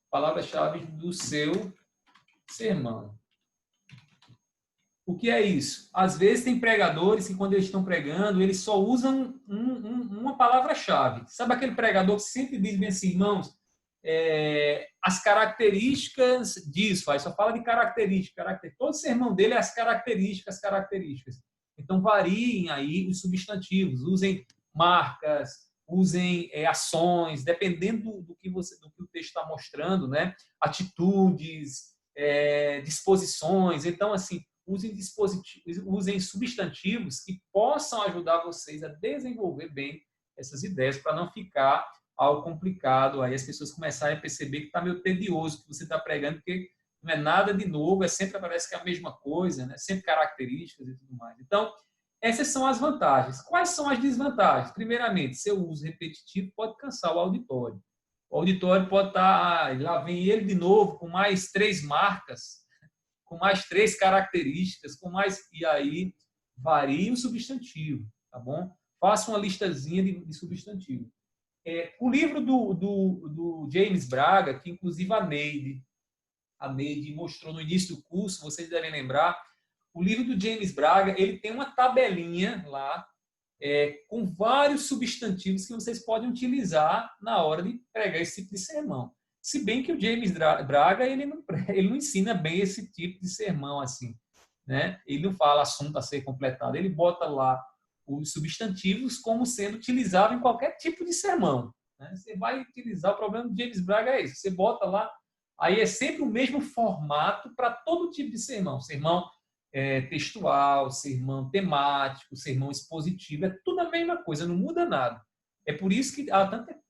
Palavras-chave do seu sermão. O que é isso? Às vezes tem pregadores que, quando eles estão pregando, eles só usam uma palavra-chave. Sabe aquele pregador que sempre diz bem assim, irmãos, as características disso, aí só fala de característica. Todo sermão dele é as características. Então, variem aí os substantivos, usem marcas, usem ações, dependendo do que o texto está mostrando, né? Atitudes, disposições. Então, assim, usem substantivos que possam ajudar vocês a desenvolver bem essas ideias, para não ficar algo complicado, aí as pessoas começarem a perceber que está meio tedioso que você está pregando, porque não é nada de novo, sempre parece que é a mesma coisa, né? Sempre características e tudo mais. Então, essas são as vantagens. Quais são as desvantagens? Primeiramente, seu uso repetitivo pode cansar o auditório. O auditório pode estar, lá vem ele de novo, com mais 3 marcas, com mais 3 características, e aí varia o substantivo, tá bom? Faça uma listazinha de substantivo. O livro do James Braga, que inclusive a Neide mostrou no início do curso, vocês devem lembrar, o livro do James Braga, ele tem uma tabelinha lá, com vários substantivos que vocês podem utilizar na hora de pregar esse tipo de sermão. Se bem que o James Braga, ele não ensina bem esse tipo de sermão assim, né? Ele não fala assunto a ser completado, ele bota lá os substantivos como sendo utilizável em qualquer tipo de sermão, né? Você vai utilizar, o problema do James Braga é isso, você bota lá, aí é sempre o mesmo formato para todo tipo de sermão. Sermão textual, sermão temático, sermão expositivo, é tudo a mesma coisa, não muda nada. É por isso que há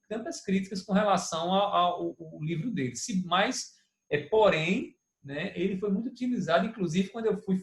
tantas críticas com relação ao livro dele. Porém, né, ele foi muito utilizado, inclusive quando eu fui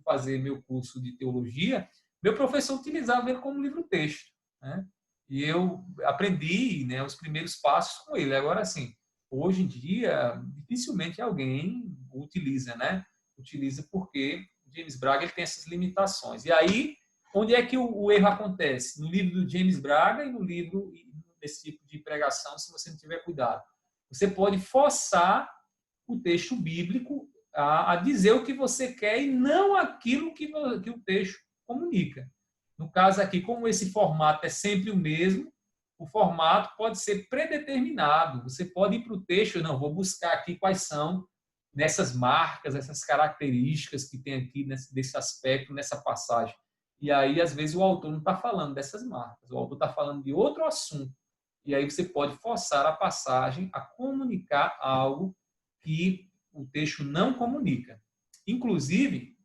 fazer meu curso de teologia, meu professor utilizava ele como livro-texto, né? E eu aprendi, né, os primeiros passos com ele. Agora, assim, hoje em dia, dificilmente alguém utiliza, né? Utiliza porque o James Braga ele tem essas limitações. E aí, onde é que o erro acontece? No livro do James Braga e no livro desse tipo de pregação, se você não tiver cuidado. Você pode forçar o texto bíblico a dizer o que você quer e não aquilo que o texto comunica. No caso aqui, como esse formato é sempre o mesmo, o formato pode ser predeterminado. Você pode ir para o texto, não, vou buscar aqui quais são nessas marcas, essas características que tem aqui desse aspecto, nessa passagem. E aí, às vezes, o autor não está falando dessas marcas, o autor está falando de outro assunto. E aí você pode forçar a passagem a comunicar algo que o texto não comunica. Inclusive,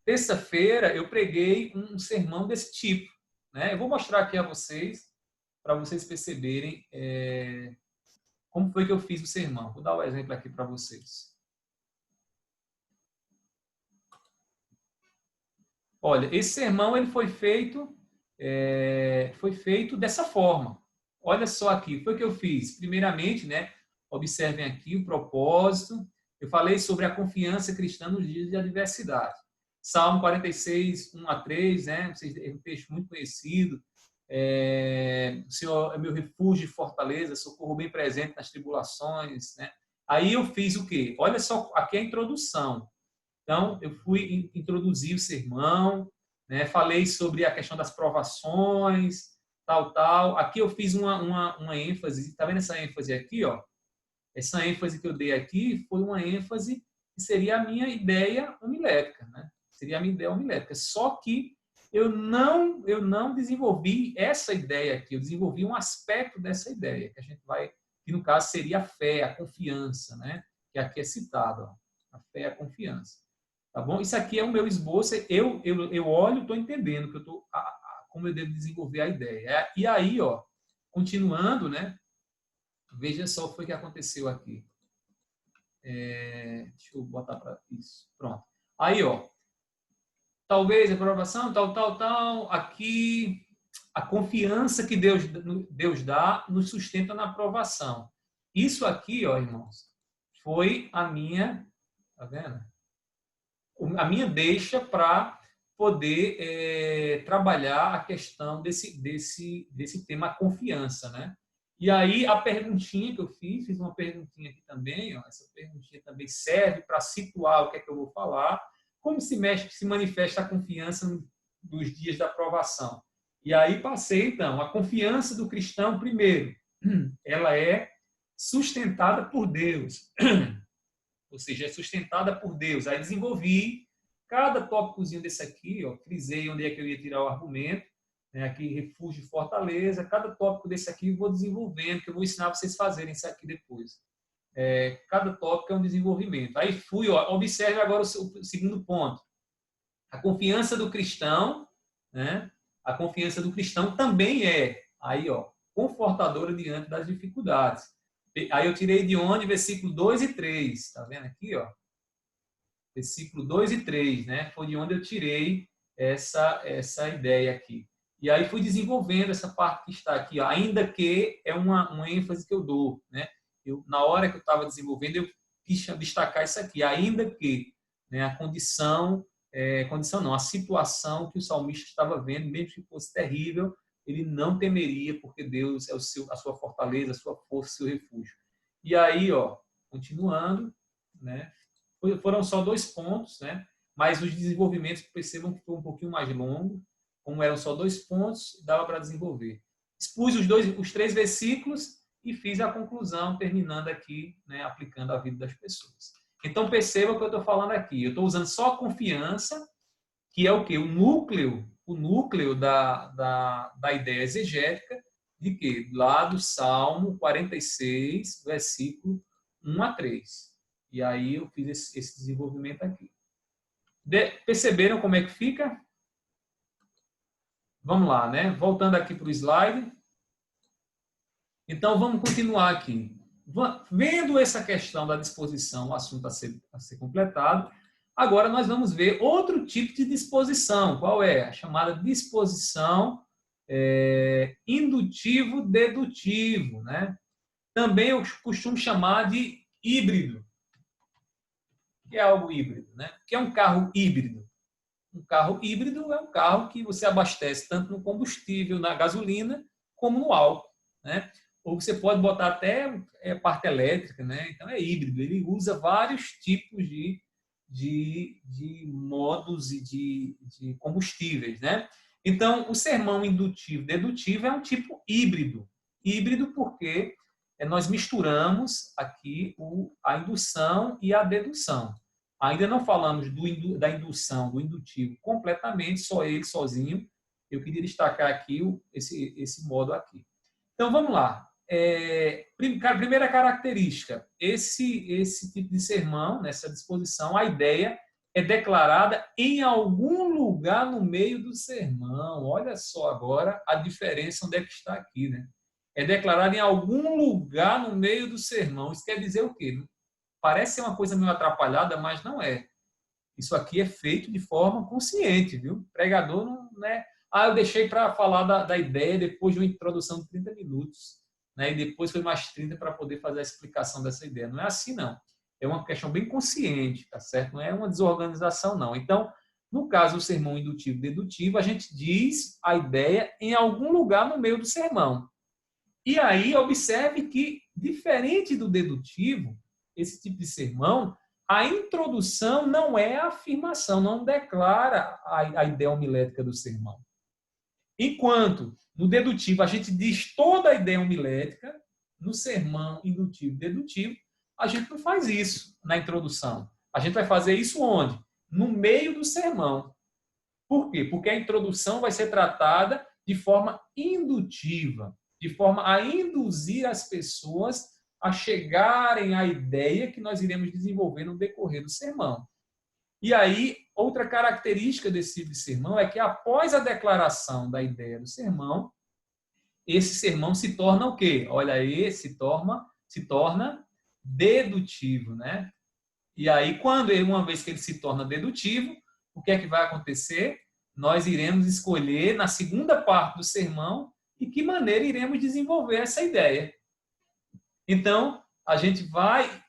terça-feira eu preguei um sermão desse tipo, né? Eu vou mostrar aqui a vocês, para vocês perceberem como foi que eu fiz o sermão. Vou dar um exemplo aqui para vocês. Olha, esse sermão ele foi feito dessa forma. Olha só aqui, foi o que eu fiz. Primeiramente, né, observem aqui o propósito. Eu falei sobre a confiança cristã nos dias de adversidade. Salmo 46, 1 a 3, né? É um texto muito conhecido. O Senhor é meu refúgio e fortaleza, socorro bem presente nas tribulações, né? Aí eu fiz o quê? Olha só, aqui é a introdução. Então, eu fui introduzir o sermão, né? Falei sobre a questão das provações, tal. Aqui eu fiz uma ênfase, está vendo essa ênfase aqui, ó? Essa ênfase que eu dei aqui foi uma ênfase que seria a minha ideia homilética, né? Seria a minha ideia homilética. Só que eu não desenvolvi essa ideia aqui, eu desenvolvi um aspecto dessa ideia, que no caso seria a fé, a confiança, né? Que aqui é citado, ó, a fé e a confiança. Tá bom? Isso aqui é o meu esboço, eu olho, estou entendendo que como eu devo desenvolver a ideia. E aí, ó, continuando, né? Veja só o que aconteceu aqui. Deixa eu botar para isso. Pronto. Aí, ó, talvez a aprovação, tal. Aqui, a confiança que Deus dá nos sustenta na aprovação. Isso aqui, ó, irmãos, foi a minha, tá vendo? A minha deixa para poder trabalhar a questão desse tema, a confiança, né? E aí, a perguntinha que eu fiz uma perguntinha aqui também, ó, essa perguntinha também serve para situar o que é que eu vou falar, como se manifesta a confiança nos dias da aprovação. E aí passei, então, a confiança do cristão, primeiro, ela é sustentada por Deus, ou seja, é sustentada por Deus. Aí desenvolvi cada tópicozinho desse aqui, ó, frisei onde é que eu ia tirar o argumento, né, aqui refúgio e fortaleza, cada tópico desse aqui eu vou desenvolvendo, que eu vou ensinar vocês a fazerem isso aqui depois. Cada tópico é um desenvolvimento. Aí fui, ó, observe agora o segundo ponto. A confiança do cristão, né? A confiança do cristão também aí, ó, confortadora diante das dificuldades. Aí eu tirei de onde? Versículo 2 e 3. Está vendo aqui, ó? Versículo 2 e 3, né? Foi de onde eu tirei essa ideia aqui. E aí fui desenvolvendo essa parte que está aqui, ó. Ainda que é uma ênfase que eu dou, né? Na hora que eu estava desenvolvendo, eu quis destacar isso aqui. Ainda que, né, a condição não, a situação que o salmista estava vendo, mesmo que fosse terrível, ele não temeria, porque Deus é a sua fortaleza, a sua força, o seu refúgio. E aí, ó, continuando, né? Foram só 2 pontos, né? Mas os desenvolvimentos, percebam que foi um pouquinho mais longo, como eram só 2 pontos, dava para desenvolver. Expus os 3 versículos e fiz a conclusão, terminando aqui, né, aplicando a vida das pessoas. Então, perceba o que eu estou falando aqui. Eu estou usando só a confiança, que é o quê? O núcleo da ideia exegética, de quê? Lá do Salmo 46, versículo 1 a 3. E aí eu fiz esse desenvolvimento aqui. Perceberam como é que fica? Vamos lá, né? Voltando aqui para o slide. Então, vamos continuar aqui. Vendo essa questão da disposição, o assunto a ser completado, agora nós vamos ver outro tipo de disposição. Qual é? A chamada disposição indutivo-dedutivo, né? Também eu costumo chamar de híbrido. O que é algo híbrido, né? O que é um carro híbrido? Um carro híbrido é um carro que você abastece tanto no combustível, na gasolina, como no álcool, né? Ou você pode botar até parte elétrica, né? Então é híbrido. Ele usa vários tipos de modos e de combustíveis, né? Então, o sermão indutivo-dedutivo é um tipo híbrido. Híbrido porque nós misturamos aqui a indução e a dedução. Ainda não falamos da indução, do indutivo completamente, só ele sozinho. Eu queria destacar aqui esse modo aqui. Então, vamos lá. Primeira característica, esse tipo de sermão, nessa disposição, a ideia é declarada em algum lugar no meio do sermão. Olha só agora a diferença onde é que está aqui, né? É declarada em algum lugar no meio do sermão. Isso quer dizer o quê? Parece ser uma coisa meio atrapalhada, mas não é. Isso aqui é feito de forma consciente, viu? O pregador não é... eu deixei para falar da ideia depois de uma introdução de 30 minutos, né? E depois foi mais 30 para poder fazer a explicação dessa ideia. Não é assim, não. É uma questão bem consciente, tá certo? Não é uma desorganização, não. Então, no caso do sermão indutivo-dedutivo, a gente diz a ideia em algum lugar no meio do sermão. E aí, observe que, diferente do dedutivo, esse tipo de sermão, a introdução não é a afirmação, não declara a ideia homilética do sermão. Enquanto no dedutivo a gente diz toda a ideia homilética, no sermão indutivo-dedutivo, a gente não faz isso na introdução. A gente vai fazer isso onde? No meio do sermão. Por quê? Porque a introdução vai ser tratada de forma indutiva, de forma a induzir as pessoas a chegarem à ideia que nós iremos desenvolver no decorrer do sermão. E aí, outra característica desse tipo de sermão é que após a declaração da ideia do sermão, esse sermão se torna o quê? Olha aí, se torna dedutivo, né? E aí, uma vez que ele se torna dedutivo, o que é que vai acontecer? Nós iremos escolher na segunda parte do sermão de que maneira iremos desenvolver essa ideia. Então, a gente vai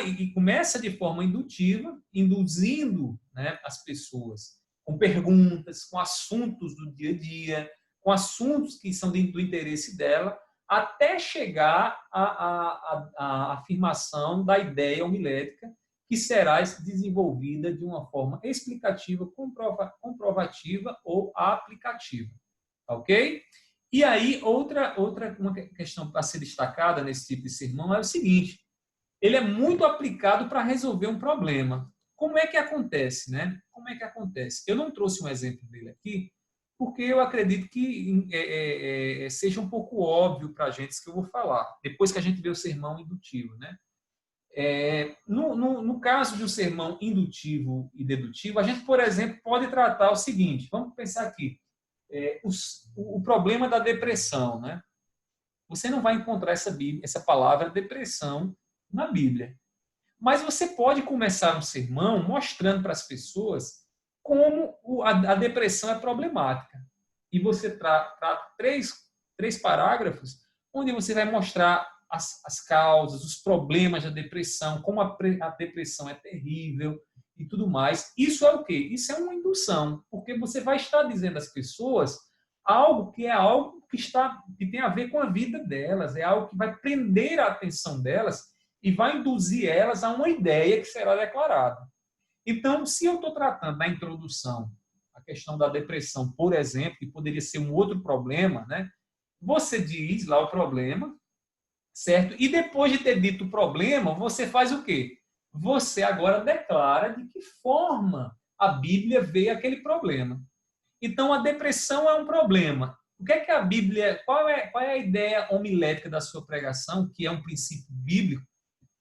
e começa de forma indutiva, induzindo, né, as pessoas com perguntas, com assuntos do dia a dia, com assuntos que são do interesse dela, até chegar à afirmação da ideia homilética, que será desenvolvida de uma forma explicativa, comprovativa ou aplicativa. Ok? E aí, uma questão a ser destacada nesse tipo de sermão é o seguinte: ele é muito aplicado para resolver um problema. Como é que acontece, né? Como é que acontece? Eu não trouxe um exemplo dele aqui, porque eu acredito que seja um pouco óbvio para a gente isso que eu vou falar, depois que a gente vê o sermão indutivo, né? No caso de um sermão indutivo e dedutivo, a gente, por exemplo, pode tratar o seguinte: vamos pensar aqui, o problema da depressão, né? você não vai encontrar essa palavra depressão na Bíblia. Mas você pode começar um sermão mostrando para as pessoas como a depressão é problemática. E você trata três parágrafos onde você vai mostrar as causas, os problemas da depressão, como a depressão é terrível e tudo mais. Isso é o quê? Isso é uma indução, porque você vai estar dizendo às pessoas algo que que tem a ver com a vida delas, é algo que vai prender a atenção delas e vai induzir elas a uma ideia que será declarada. Então, se eu estou tratando na introdução a questão da depressão, por exemplo, que poderia ser um outro problema, né? Você diz lá o problema, certo? E depois de ter dito o problema, você faz o quê? Você agora declara de que forma a Bíblia vê aquele problema. Então, a depressão é um problema. O que é que a Bíblia... Qual é a ideia homilética da sua pregação, que é um princípio bíblico,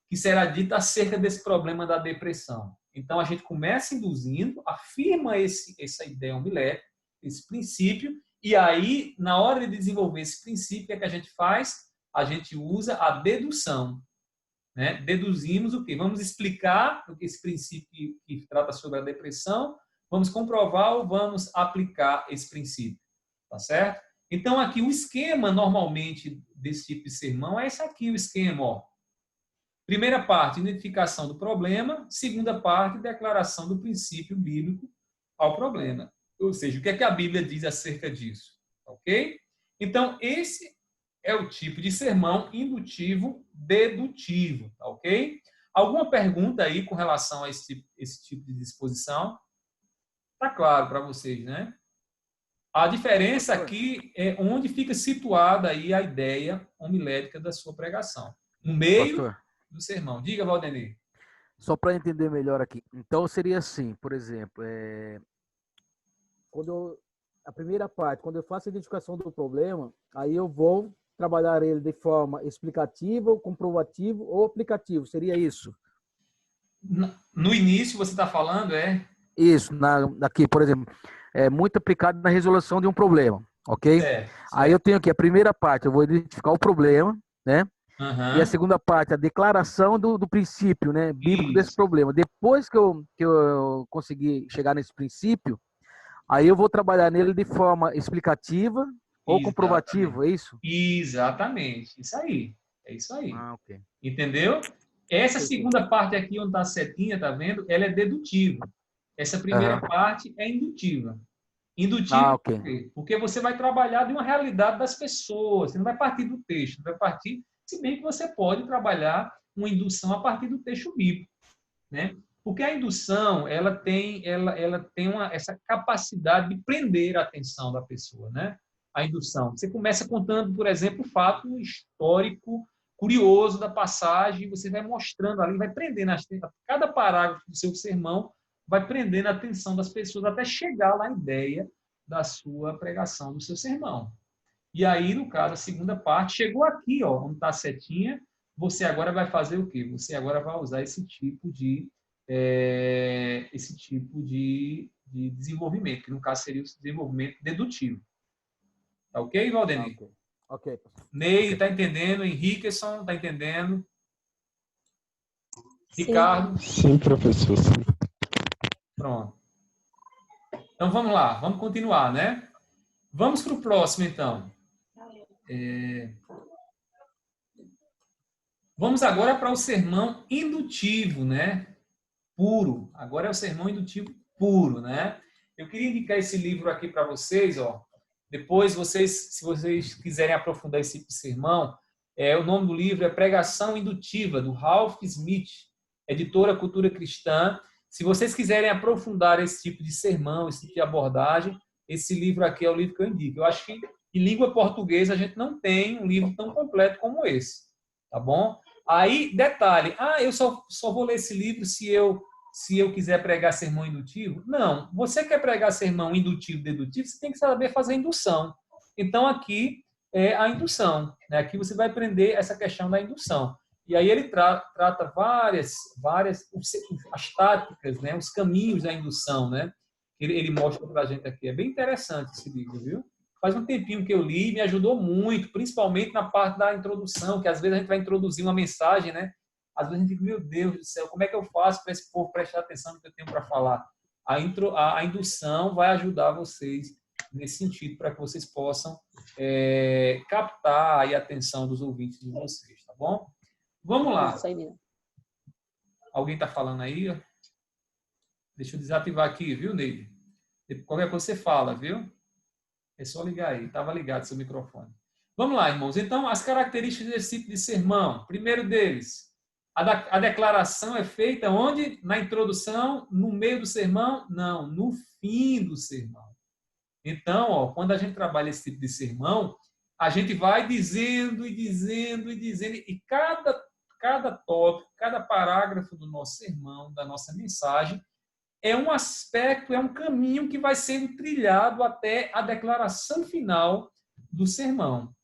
que será dita acerca desse problema da depressão? Então, a gente começa induzindo, afirma essa ideia homilética, esse princípio, e aí, na hora de desenvolver esse princípio, o que é que a gente faz? A gente usa a dedução. Né? Deduzimos o quê? Vamos explicar esse princípio que trata sobre a depressão, vamos comprovar ou vamos aplicar esse princípio. Tá certo? Então, aqui o esquema, normalmente, desse tipo de sermão é esse aqui, o esquema. Ó. Primeira parte, identificação do problema. Segunda parte, declaração do princípio bíblico ao problema. Ou seja, o que é que a Bíblia diz acerca disso? Ok? Então, esse é o tipo de sermão indutivo dedutivo, tá ok? Alguma pergunta aí com relação a esse tipo de disposição? Tá claro para vocês, né? A diferença aqui é onde fica situada aí a ideia homilética da sua pregação. No meio do sermão. Diga, Valdenir. Só para entender melhor aqui. Então, seria assim, por exemplo, a primeira parte, quando eu faço a identificação do problema, aí eu vou trabalhar ele de forma explicativa, comprovativa ou aplicativo. Seria isso? No início, você está falando, Isso, aqui, por exemplo, é muito aplicado na resolução de um problema, ok? Certo. Aí eu tenho aqui a primeira parte, eu vou identificar o problema, né? Uhum. E a segunda parte, a declaração do princípio, né, bíblico desse problema. Depois que eu conseguir chegar nesse princípio, aí eu vou trabalhar nele de forma explicativa ou comprovativa, é isso? Exatamente, isso aí. É isso aí. Okay. Entendeu? Essa segunda parte aqui, onde está a setinha, tá vendo? Ela é dedutiva. Essa primeira parte é indutiva. Indutiva okay. por quê? Porque você vai trabalhar de uma realidade das pessoas. Você não vai partir do texto, vai partir... Se bem que você pode trabalhar uma indução a partir do texto bíblico, né? Porque a indução, ela tem essa capacidade de prender a atenção da pessoa, né? A indução. Você começa contando, por exemplo, o fato histórico curioso da passagem, você vai mostrando ali, vai prendendo cada parágrafo do seu sermão, vai prendendo a atenção das pessoas até chegar lá à ideia da sua pregação, do seu sermão. E aí, no caso, a segunda parte, chegou aqui, ó, onde está a setinha, você agora vai fazer o quê? Você agora vai usar esse tipo de desenvolvimento, que no caso seria o desenvolvimento dedutivo. Tá ok, Valdenir? Ok. Ney, está entendendo? Henriqueson, está entendendo? Sim. Ricardo? Sim, professor. Sim. Pronto. Então, vamos lá. Vamos continuar, né? Vamos para o próximo, então. Vamos agora para o sermão indutivo, né? Puro. Agora é o sermão indutivo puro, né? Eu queria indicar esse livro aqui para vocês, ó. Depois, se vocês quiserem aprofundar esse sermão, o nome do livro é Pregação Indutiva, do Ralph Smith, editora Cultura Cristã. Se vocês quiserem aprofundar esse tipo de sermão, esse tipo de abordagem, esse livro aqui é o livro que eu indico. Eu acho que em língua portuguesa a gente não tem um livro tão completo como esse, tá bom? Aí, detalhe, eu só vou ler esse livro se eu quiser pregar sermão indutivo? Não. Você quer pregar sermão indutivo, dedutivo, você tem que saber fazer indução. Então, aqui é a indução. Né? Aqui você vai aprender essa questão da indução. E aí ele trata várias as táticas, né? Os caminhos da indução, né? Ele mostra para a gente aqui. É bem interessante esse livro, viu? faz um tempinho que eu li e me ajudou muito, principalmente na parte da introdução, que às vezes a gente vai introduzir uma mensagem, né? Às vezes a gente fica, meu Deus do céu, como é que eu faço para esse povo prestar atenção no que eu tenho para falar? A indução vai ajudar vocês nesse sentido, para que vocês possam captar aí a atenção dos ouvintes de vocês, tá bom? Vamos lá. Alguém está falando aí? Deixa eu desativar aqui, viu, Neide? Qualquer coisa você fala, viu? É só ligar aí. Estava ligado seu microfone. Vamos lá, irmãos. Então, as características desse tipo de sermão. Primeiro deles, a declaração é feita onde? Na introdução, no meio do sermão? Não, no fim do sermão. Então, ó, quando a gente trabalha esse tipo de sermão, a gente vai dizendo e dizendo e dizendo, e cada tópico, cada parágrafo do nosso sermão, da nossa mensagem, é um aspecto, é um caminho que vai sendo trilhado até a declaração final do sermão.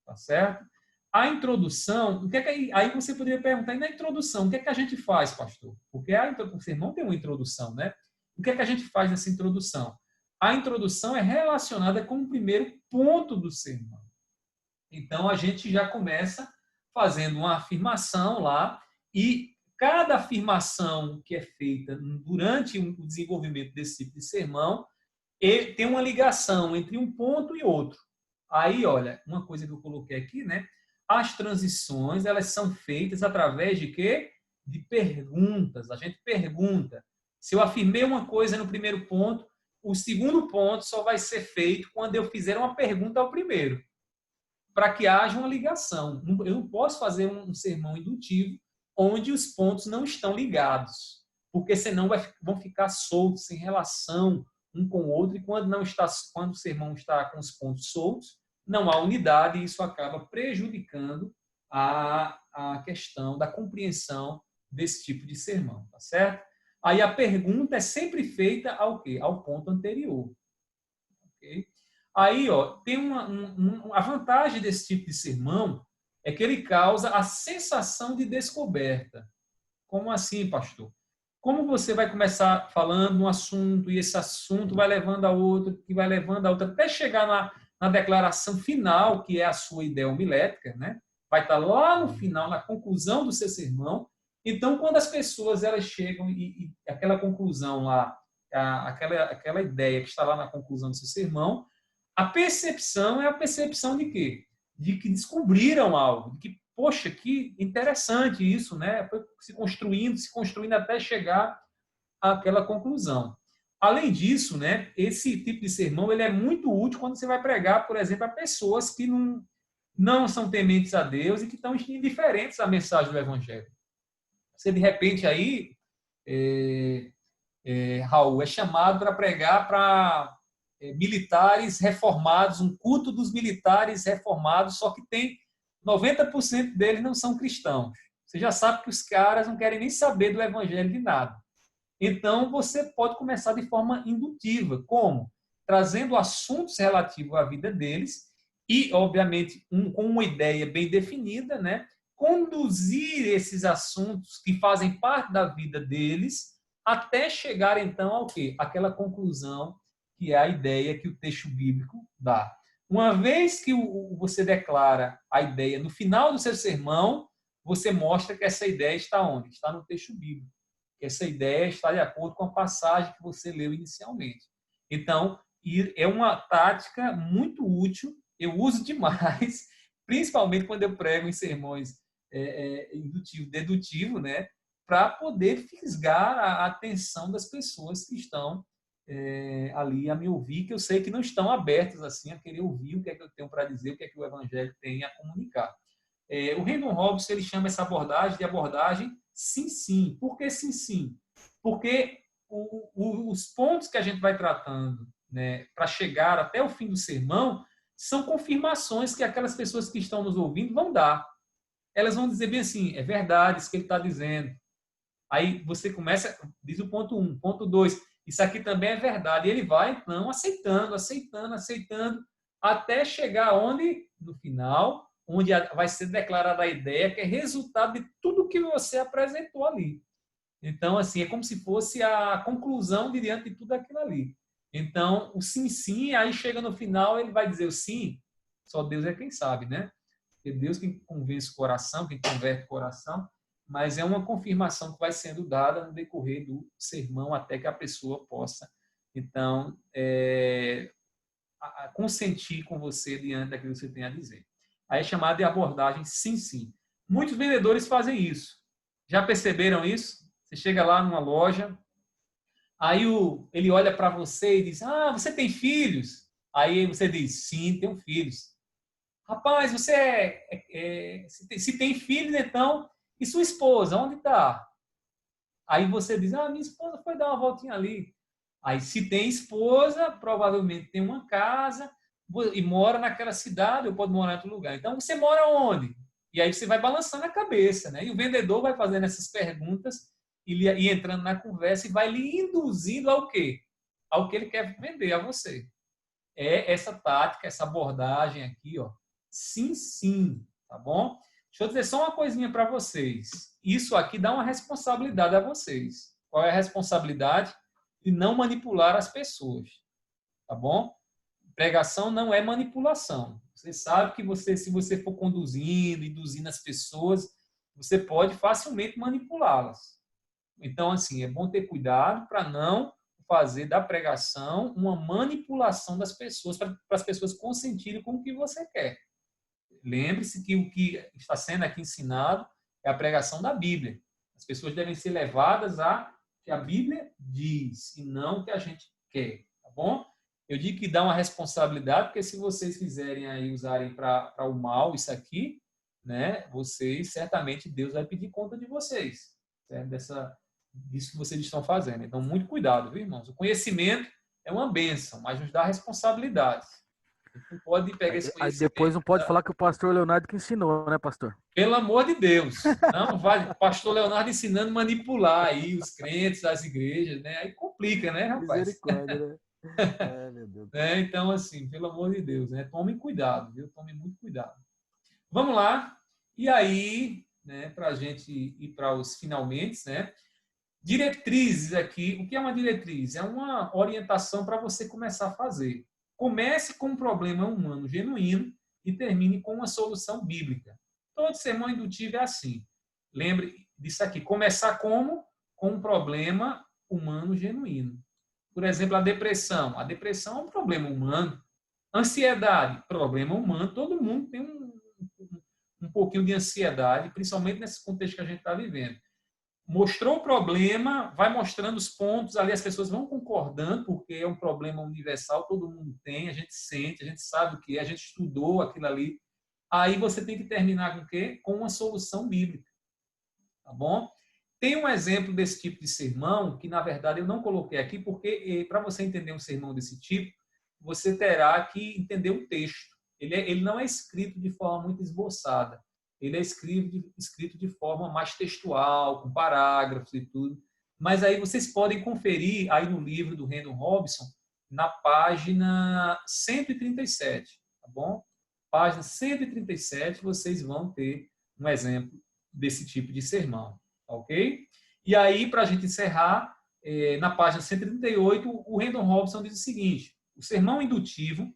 Tá certo? A introdução, o que é que aí você poderia perguntar, e na introdução, o que é que a gente faz, pastor? Porque o sermão tem uma introdução, né? O que é que a gente faz nessa introdução? A introdução é relacionada com o primeiro ponto do sermão. Então, a gente já começa fazendo uma afirmação lá, e cada afirmação que é feita durante o desenvolvimento desse tipo de sermão tem uma ligação entre um ponto e outro. Aí, olha, uma coisa que eu coloquei aqui, né? As transições, elas são feitas através de quê? De perguntas. A gente pergunta. Se eu afirmei uma coisa no primeiro ponto, o segundo ponto só vai ser feito quando eu fizer uma pergunta ao primeiro, para que haja uma ligação. Eu não posso fazer um sermão indutivo onde os pontos não estão ligados, porque senão vão ficar soltos, sem relação um com o outro, e quando o sermão está com os pontos soltos, não há unidade, e isso acaba prejudicando a questão da compreensão desse tipo de sermão, tá certo? Aí a pergunta é sempre feita ao quê? Ao ponto anterior. Okay? Aí, ó, tem a vantagem desse tipo de sermão é que ele causa a sensação de descoberta. Como assim, pastor? Como você vai começar falando um assunto e esse assunto vai levando a outro, que vai levando a outro, até chegar na declaração final, que é a sua ideia homilética, né? Vai estar lá no final, na conclusão do seu sermão. Então, quando as pessoas elas chegam e aquela conclusão lá, aquela ideia que está lá na conclusão do seu sermão, a percepção é a percepção de quê? De que descobriram algo, de que, poxa, que interessante isso, né? Foi se construindo até chegar àquela conclusão. Além disso, né, esse tipo de sermão ele é muito útil quando você vai pregar, por exemplo, a pessoas que não são tementes a Deus e que estão indiferentes à mensagem do Evangelho. Você, de repente, aí, Raul, é chamado para pregar para militares reformados, um culto dos militares reformados, só que tem 90% deles não são cristãos. Você já sabe que os caras não querem nem saber do evangelho de nada. Então, você pode começar de forma indutiva. Como? Trazendo assuntos relativos à vida deles e, obviamente, com uma ideia bem definida, né? Conduzir esses assuntos que fazem parte da vida deles até chegar, então, ao quê? Aquela conclusão que é a ideia que o texto bíblico dá. Uma vez que você declara a ideia no final do seu sermão, você mostra que essa ideia está onde? Está no texto bíblico. Essa ideia está de acordo com a passagem que você leu inicialmente. Então, é uma tática muito útil, eu uso demais, principalmente quando eu prego em sermões indutivo, dedutivo, né? Para poder fisgar a atenção das pessoas que estão ali a me ouvir, que eu sei que não estão abertos assim a querer ouvir o que é que eu tenho para dizer, o que é que o Evangelho tem a comunicar. O Rendon Robson ele chama essa abordagem de abordagem sim, sim. Por que sim, sim? Porque os pontos que a gente vai tratando, né, para chegar até o fim do sermão são confirmações que aquelas pessoas que estão nos ouvindo vão dar. Elas vão dizer bem assim, é verdade isso que ele está dizendo. Aí você começa, diz o ponto 1, ponto 2, isso aqui também é verdade. E ele vai, então, aceitando, até chegar onde? No final, onde vai ser declarada a ideia que é resultado de tudo que você apresentou ali. Então, assim, é como se fosse a conclusão de diante de tudo aquilo ali. Então, o sim, sim, aí chega no final, ele vai dizer o sim, só Deus é quem sabe, né? É Deus quem convence o coração, quem converte o coração, mas é uma confirmação que vai sendo dada no decorrer do sermão até que a pessoa possa, então, consentir com você diante daquilo que você tem a dizer. Aí é chamada de abordagem sim, sim. Muitos vendedores fazem isso. Já perceberam isso? Você chega lá numa loja, aí ele olha para você e diz, você tem filhos? Aí você diz, sim, tenho filhos. Rapaz, você se tem filhos, então, e sua esposa, onde está? Aí você diz, minha esposa foi dar uma voltinha ali. Aí, se tem esposa, provavelmente tem uma casa e mora naquela cidade, ou pode morar em outro lugar. Então, você mora onde? E aí você vai balançando a cabeça, né? E o vendedor vai fazendo essas perguntas e entrando na conversa e vai lhe induzindo ao quê? Ao que ele quer vender a você. É essa tática, essa abordagem aqui, ó. Sim, sim, tá bom? Deixa eu dizer só uma coisinha para vocês. Isso aqui dá uma responsabilidade a vocês. Qual é a responsabilidade? De não manipular as pessoas, tá bom? Pregação não é manipulação. Você sabe que se você for conduzindo, induzindo as pessoas, você pode facilmente manipulá-las. Então, assim, é bom ter cuidado para não fazer da pregação uma manipulação das pessoas, para as pessoas consentirem com o que você quer. Lembre-se que o que está sendo aqui ensinado é a pregação da Bíblia. As pessoas devem ser levadas a que a Bíblia diz e não o que a gente quer, tá bom? Eu digo que dá uma responsabilidade, porque se vocês quiserem aí usarem para o mal isso aqui, né, vocês, certamente, Deus vai pedir conta de vocês, certo? Disso que vocês estão fazendo. Então, muito cuidado, viu, irmãos? O conhecimento é uma bênção, mas nos dá responsabilidades. Não pode pegar esse Aí conhecimento. depois não pode falar que o pastor Leonardo que ensinou, né, pastor? Pelo amor de Deus. Não vai. Pastor Leonardo ensinando a manipular aí os crentes, as igrejas, né? Aí complica, né, rapaz? Misericórdia, né? Meu Deus. Então, assim, pelo amor de Deus, né? Tomem cuidado, viu? Tomem muito cuidado. Vamos lá. E aí, né, para a gente ir para os finalmente, né? Diretrizes aqui. O que é uma diretriz? É uma orientação para você começar a fazer. Comece com um problema humano genuíno e termine com uma solução bíblica. Todo sermão indutivo é assim. Lembre disso aqui. Começar como? Com um problema humano genuíno. Por exemplo, a depressão. A depressão é um problema humano. Ansiedade, problema humano. Todo mundo tem um pouquinho de ansiedade, principalmente nesse contexto que a gente está vivendo. Mostrou o problema, vai mostrando os pontos, ali as pessoas vão concordando, porque é um problema universal, todo mundo tem, a gente sente, a gente sabe o que é, a gente estudou aquilo ali. Aí você tem que terminar com o quê? Com uma solução bíblica. Tá bom? Tem um exemplo desse tipo de sermão, que na verdade eu não coloquei aqui, porque para você entender um sermão desse tipo, você terá que entender o texto. Ele não é escrito de forma muito esboçada. Ele é escrito de forma mais textual, com parágrafos e tudo. Mas aí vocês podem conferir aí no livro do Randall Robinson, na página 137, tá bom? Página 137, vocês vão ter um exemplo desse tipo de sermão, ok? E aí, para a gente encerrar, na página 138, o Randall Robinson diz o seguinte: o sermão indutivo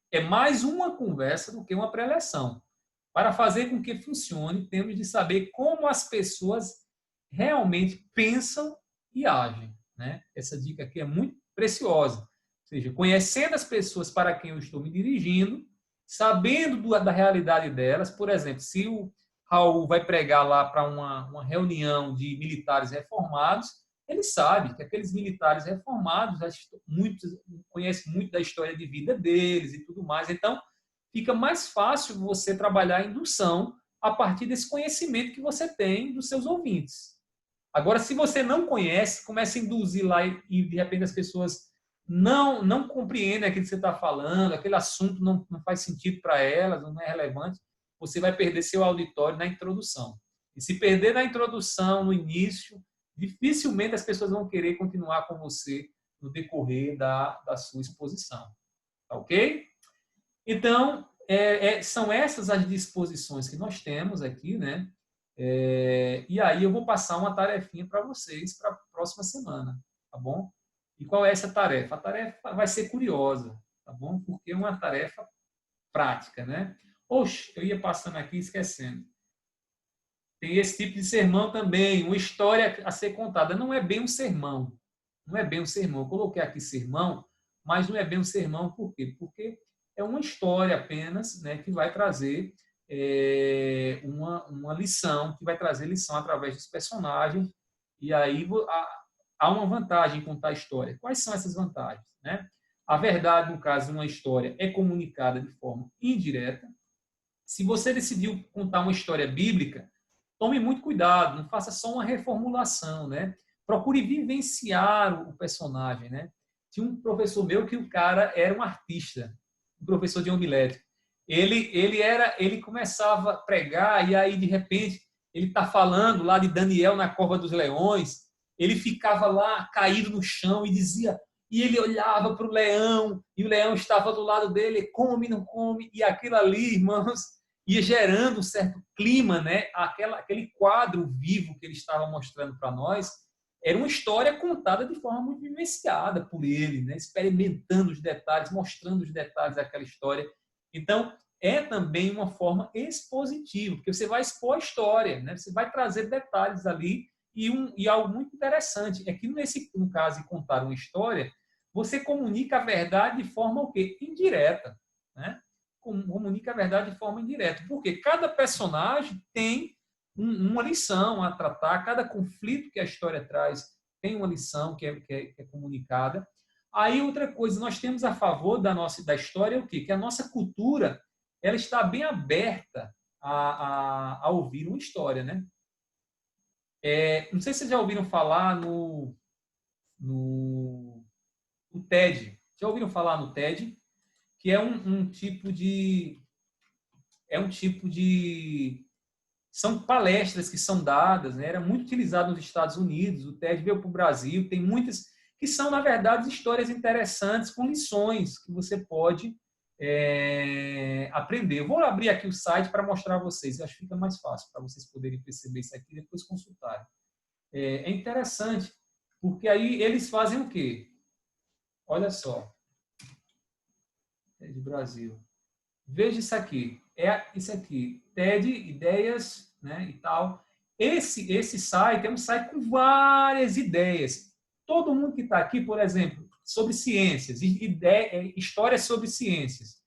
é mais uma conversa do que uma preleção. Para fazer com que funcione, temos de saber como as pessoas realmente pensam e agem, né? Essa dica aqui é muito preciosa. Ou seja, conhecendo as pessoas para quem eu estou me dirigindo, sabendo da realidade delas. Por exemplo, se o Raul vai pregar lá para uma reunião de militares reformados, ele sabe que aqueles militares reformados conhecem muito da história de vida deles e tudo mais. Então, fica mais fácil você trabalhar a indução a partir desse conhecimento que você tem dos seus ouvintes. Agora, se você não conhece, começa a induzir lá e de repente as pessoas não compreendem aquilo que você está falando, aquele assunto não faz sentido para elas, não é relevante, você vai perder seu auditório na introdução. E se perder na introdução, no início, dificilmente as pessoas vão querer continuar com você no decorrer da sua exposição. Tá ok? Então, são essas as disposições que nós temos aqui, né? E aí eu vou passar uma tarefinha para vocês para a próxima semana, tá bom? E qual é essa tarefa? A tarefa vai ser curiosa, tá bom? Porque é uma tarefa prática, né? Oxe, eu ia passando aqui esquecendo. Tem esse tipo de sermão também, uma história a ser contada. Não é bem um sermão. Não é bem um sermão. Eu coloquei aqui sermão, mas não é bem um sermão. Por quê? Porque é uma história apenas, né, que vai trazer uma lição, que vai trazer lição através dos personagens. E aí há uma vantagem em contar a história. Quais são essas vantagens? Né? A verdade, no caso de uma história, é comunicada de forma indireta. Se você decidiu contar uma história bíblica, tome muito cuidado, não faça só uma reformulação, né? Procure vivenciar o personagem, né? Tinha um professor meu que o cara era um artista, um professor de homilética. Ele começava a pregar e aí de repente ele está falando lá de Daniel na cova dos leões, ele ficava lá caído no chão e dizia, e ele olhava para o leão e o leão estava do lado dele, come, não come, e aquilo ali, irmãos, ia gerando um certo clima, né? Aquele quadro vivo que ele estava mostrando para nós era uma história contada de forma muito vivenciada por ele, né? Experimentando os detalhes, mostrando os detalhes daquela história. Então, é também uma forma expositiva, porque você vai expor a história, né? Você vai trazer detalhes ali e algo muito interessante é que no caso de contar uma história, você comunica a verdade de forma o quê? Indireta, né? Comunica a verdade de forma indireta. Porque cada personagem tem uma lição a tratar, cada conflito que a história traz tem uma lição que é comunicada. Aí, outra coisa, nós temos a favor da história o quê? Que a nossa cultura ela está bem aberta a ouvir uma história, né? Não sei se vocês já ouviram falar no TED. Já ouviram falar no TED? Que é um tipo de são palestras que são dadas, né? Era muito utilizado nos Estados Unidos, o TED veio para o Brasil, tem muitas que são, na verdade, histórias interessantes com lições que você pode aprender. Eu vou abrir aqui o site para mostrar a vocês, eu acho que fica mais fácil para vocês poderem perceber isso aqui e depois consultarem. É interessante, porque aí eles fazem o quê? Olha só. TED Brasil. Veja isso aqui. Isso aqui. TED, ideias, né, e tal. Esse site é um site com várias ideias. Todo mundo que está aqui, por exemplo, sobre ciências, histórias sobre ciências.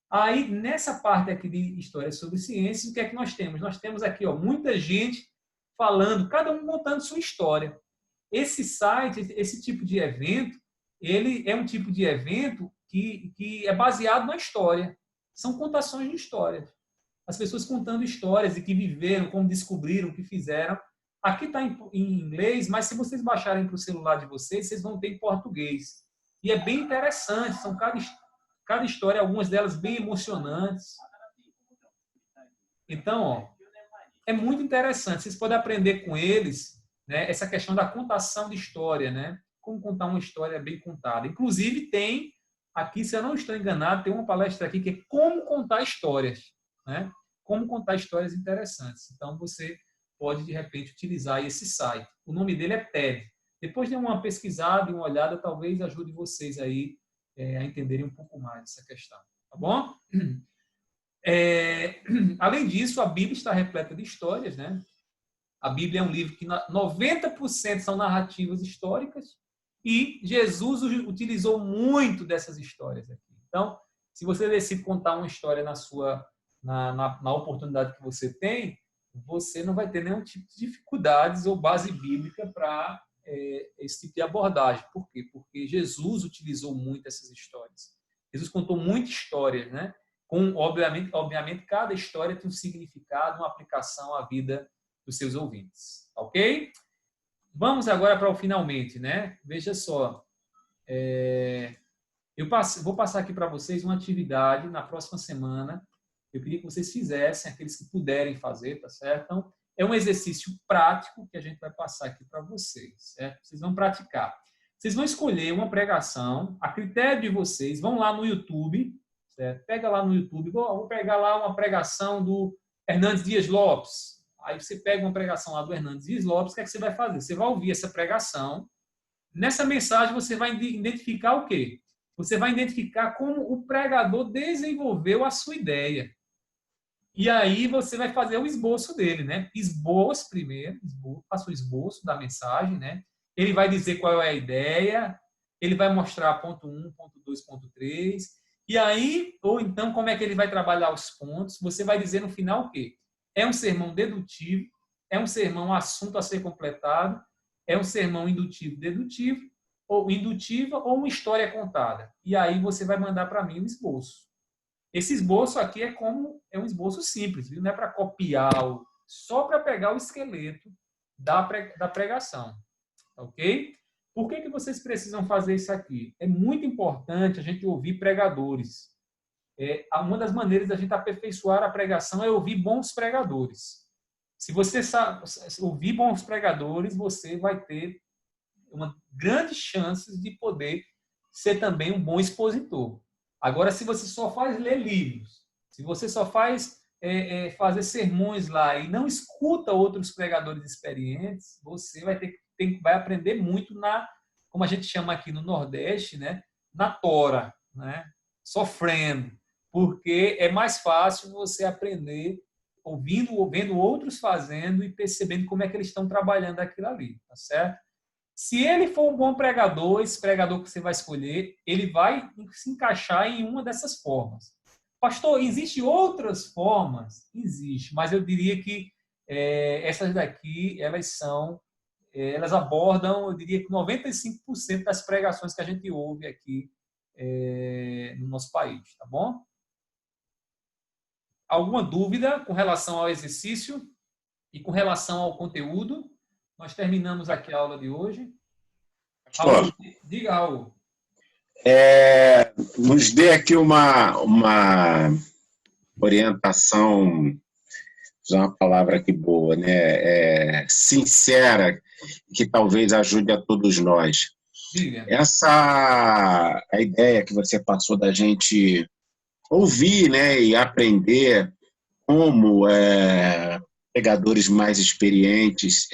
Aí, nessa parte aqui de histórias sobre ciências, o que é que nós temos? Nós temos aqui muita gente falando, cada um contando sua história. Esse site, esse tipo de evento, ele é um tipo de evento que é baseado na história. São contações de histórias. As pessoas contando histórias e que viveram, como descobriram, o que fizeram. Aqui está em inglês, mas se vocês baixarem para o celular de vocês, vocês vão ter em português. E é bem interessante. São cada história, algumas delas bem emocionantes. Então, é muito interessante. Vocês podem aprender com eles, né, essa questão da contação de história, né? Como contar uma história bem contada. Inclusive, tem aqui, se eu não estou enganado, tem uma palestra aqui que é como contar histórias, né? Como contar histórias interessantes. Então, você pode, de repente, utilizar esse site. O nome dele é TED. Depois de uma pesquisada e uma olhada, talvez ajude vocês aí a entenderem um pouco mais essa questão. Tá bom? Além disso, a Bíblia está repleta de histórias, né? A Bíblia é um livro que 90% são narrativas históricas e Jesus utilizou muito dessas histórias aqui. Então, se você decide contar uma história na oportunidade que você tem, você não vai ter nenhum tipo de dificuldades ou base bíblica para esse tipo de abordagem. Por quê? Porque Jesus utilizou muito essas histórias. Jesus contou muita história, né? Obviamente, cada história tem um significado, uma aplicação à vida dos seus ouvintes. Ok? Vamos agora para o finalmente, né? Veja só. Vou passar aqui para vocês uma atividade na próxima semana. Eu queria que vocês fizessem, aqueles que puderem fazer, tá certo? Então, é um exercício prático que a gente vai passar aqui para vocês, certo? Vocês vão praticar. Vocês vão escolher uma pregação, a critério de vocês, vão lá no YouTube, certo? Pega lá no YouTube, vou pegar lá uma pregação do Hernandes Dias Lopes. Aí você pega uma pregação lá do Hernandes Dias Lopes, o que é que você vai fazer? Você vai ouvir essa pregação Nessa mensagem você vai identificar o quê? Você vai identificar como o pregador desenvolveu a sua ideia. E aí você vai fazer o esboço dele, né? Esboço primeiro, faça o esboço da mensagem, né? Ele vai dizer qual é a ideia, ele vai mostrar ponto 1, ponto 2, ponto 3. E aí, ou então, como é que ele vai trabalhar os pontos? Você vai dizer no final o quê? É um sermão dedutivo, é um sermão assunto a ser completado, é um sermão indutivo, ou indutiva, ou uma história contada. E aí você vai mandar para mim o esboço. Esse esboço aqui é um esboço simples, viu? Não é para copiar, só para pegar o esqueleto da pregação, ok? Por que vocês precisam fazer isso aqui? É muito importante a gente ouvir pregadores. Uma das maneiras da gente aperfeiçoar a pregação é ouvir bons pregadores. Se você ouvir bons pregadores, você vai ter uma grande chance de poder ser também um bom expositor. Agora, se você só faz ler livros, se você só faz fazer sermões lá e não escuta outros pregadores experientes, você vai aprender muito como a gente chama aqui no Nordeste, né, na tora, né, sofrendo, porque é mais fácil você aprender vendo outros fazendo e percebendo como é que eles estão trabalhando aquilo ali, tá certo? Se ele for um bom pregador, esse pregador que você vai escolher, ele vai se encaixar em uma dessas formas. Pastor, existem outras formas? Existe, mas eu diria que essas daqui, elas abordam, eu diria que 95% das pregações que a gente ouve aqui no nosso país, tá bom? Alguma dúvida com relação ao exercício e com relação ao conteúdo? Nós terminamos aqui a aula de hoje. Raul, diga, Raul. Nos dê aqui uma orientação, usar uma palavra aqui boa, né? Sincera, que talvez ajude a todos nós. Diga. A ideia que você passou da gente ouvir, né, e aprender como pregadores mais experientes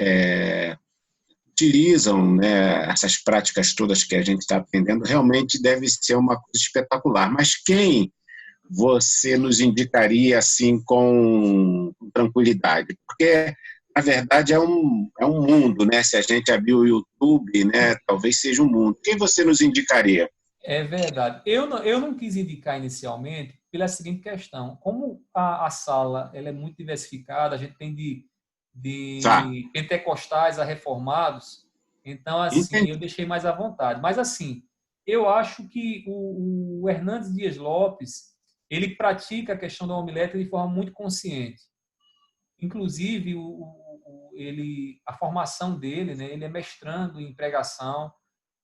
utilizam, né, essas práticas todas que a gente está aprendendo, realmente deve ser uma coisa espetacular. Mas quem você nos indicaria assim com tranquilidade? Porque, na verdade, é um mundo, né? Se a gente abrir o YouTube, né, talvez seja um mundo. Quem você nos indicaria? É verdade. Eu não quis indicar inicialmente pela seguinte questão. Como a sala ela é muito diversificada, a gente tem de pentecostais a reformados, então, assim, Entendi. eu deixei mais à vontade. Mas, assim, eu acho que o Hernandes Dias Lopes, ele pratica a questão da homilética de forma muito consciente. Inclusive, a formação dele, né, ele é mestrando em pregação,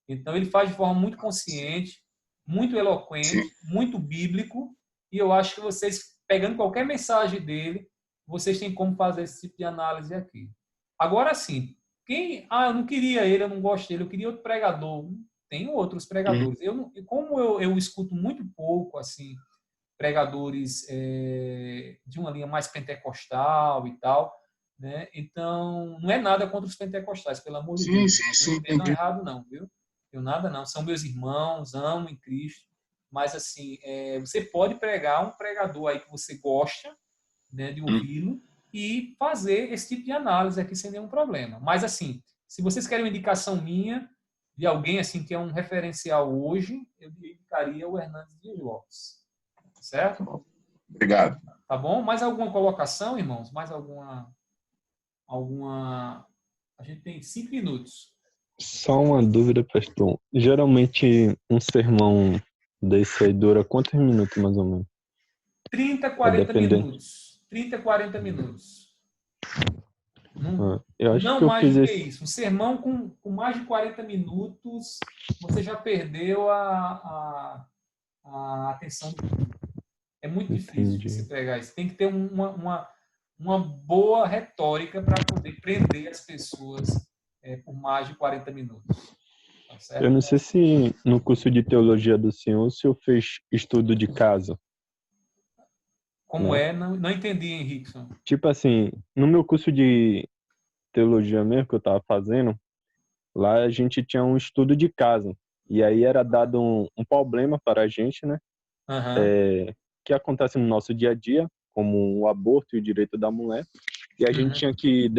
então ele faz de forma muito consciente, muito eloquente, Sim. muito bíblico, e eu acho que vocês, pegando qualquer mensagem dele, vocês têm como fazer esse tipo de análise aqui. Agora sim, eu não queria ele, eu não gosto dele, eu queria outro pregador. Tem outros pregadores. Como eu escuto muito pouco, assim, pregadores de uma linha mais pentecostal e tal, né? Então, não é nada contra os pentecostais, pelo amor de Deus. Sim, Não entendam entendi. errado, não, viu? Eu nada não. São meus irmãos, amo em Cristo. Mas, assim, você pode pregar um pregador aí que você gosta, né, de ouvi-lo e fazer esse tipo de análise aqui sem nenhum problema. Mas, assim, se vocês querem uma indicação minha de alguém assim que é um referencial hoje, eu indicaria o Hernandes Dias Lopes. Certo? Obrigado. Tá bom? Mais alguma colocação, irmãos? Mais alguma... A gente tem 5 minutos. Só uma dúvida, pastor. Geralmente, um sermão desse aí dura quantos minutos, mais ou menos? 30, 40 minutos. 30, 40 minutos. Eu acho não que eu mais fiz do que esse... isso. Um sermão com mais de 40 minutos, você já perdeu a atenção do público. É muito difícil você pregar isso. Tem que ter uma boa retórica para poder prender as pessoas por mais de 40 minutos. Tá certo? Eu não sei se no curso de teologia do senhor o senhor fez estudo de caso. Como né? Não entendi, Henriqueson. Tipo assim, no meu curso de teologia mesmo que eu estava fazendo, lá a gente tinha um estudo de casa. E aí era dado um problema para a gente, né? Que acontece no nosso dia a dia, como o aborto e o direito da mulher. E a gente tinha que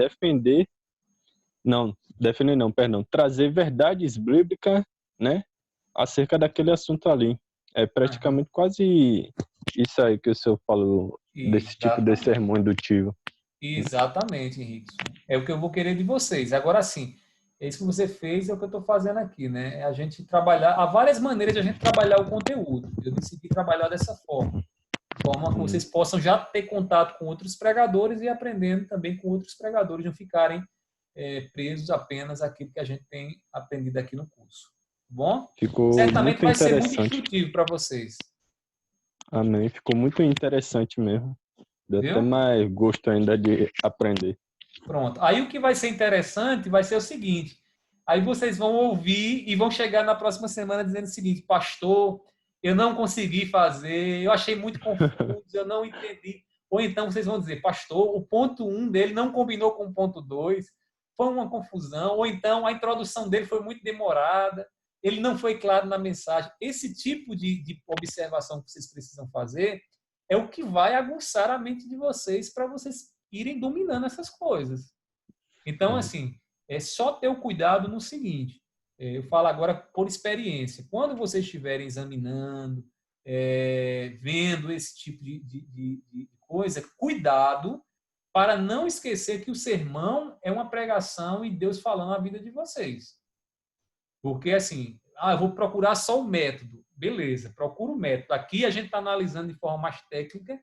trazer verdades bíblicas, né? Acerca daquele assunto ali. É praticamente quase isso aí que o senhor falou, desse tipo de sermão indutivo. Exatamente, Henrique. É o que eu vou querer de vocês. Agora sim, é isso que você fez, é o que eu estou fazendo aqui, né? É a gente trabalhar, há várias maneiras de a gente trabalhar o conteúdo. Eu decidi trabalhar dessa forma que vocês possam já ter contato com outros pregadores e aprendendo também com outros pregadores, não ficarem presos apenas àquilo que a gente tem aprendido aqui no curso. Tá bom? Ficou certamente muito vai ser muito interessante. instrutivo para vocês. Amém. Ficou muito interessante mesmo. Deu até mais gosto ainda de aprender. Pronto. Aí o que vai ser interessante vai ser o seguinte. Aí vocês vão ouvir e vão chegar na próxima semana dizendo o seguinte: pastor, eu não consegui fazer, eu achei muito confuso, eu não entendi. Ou então vocês vão dizer: pastor, o ponto 1 dele não combinou com o ponto 2, foi uma confusão. Ou então a introdução dele foi muito demorada, ele não foi claro na mensagem. Esse tipo de observação que vocês precisam fazer é o que vai aguçar a mente de vocês para vocês irem dominando essas coisas. Então, assim, é só ter o cuidado no seguinte, eu falo agora por experiência, quando vocês estiverem examinando, vendo esse tipo de coisa, cuidado para não esquecer que o sermão é uma pregação e Deus falando a vida de vocês. Porque, assim, eu vou procurar só o método. Beleza, procura o método. Aqui a gente está analisando de forma mais técnica,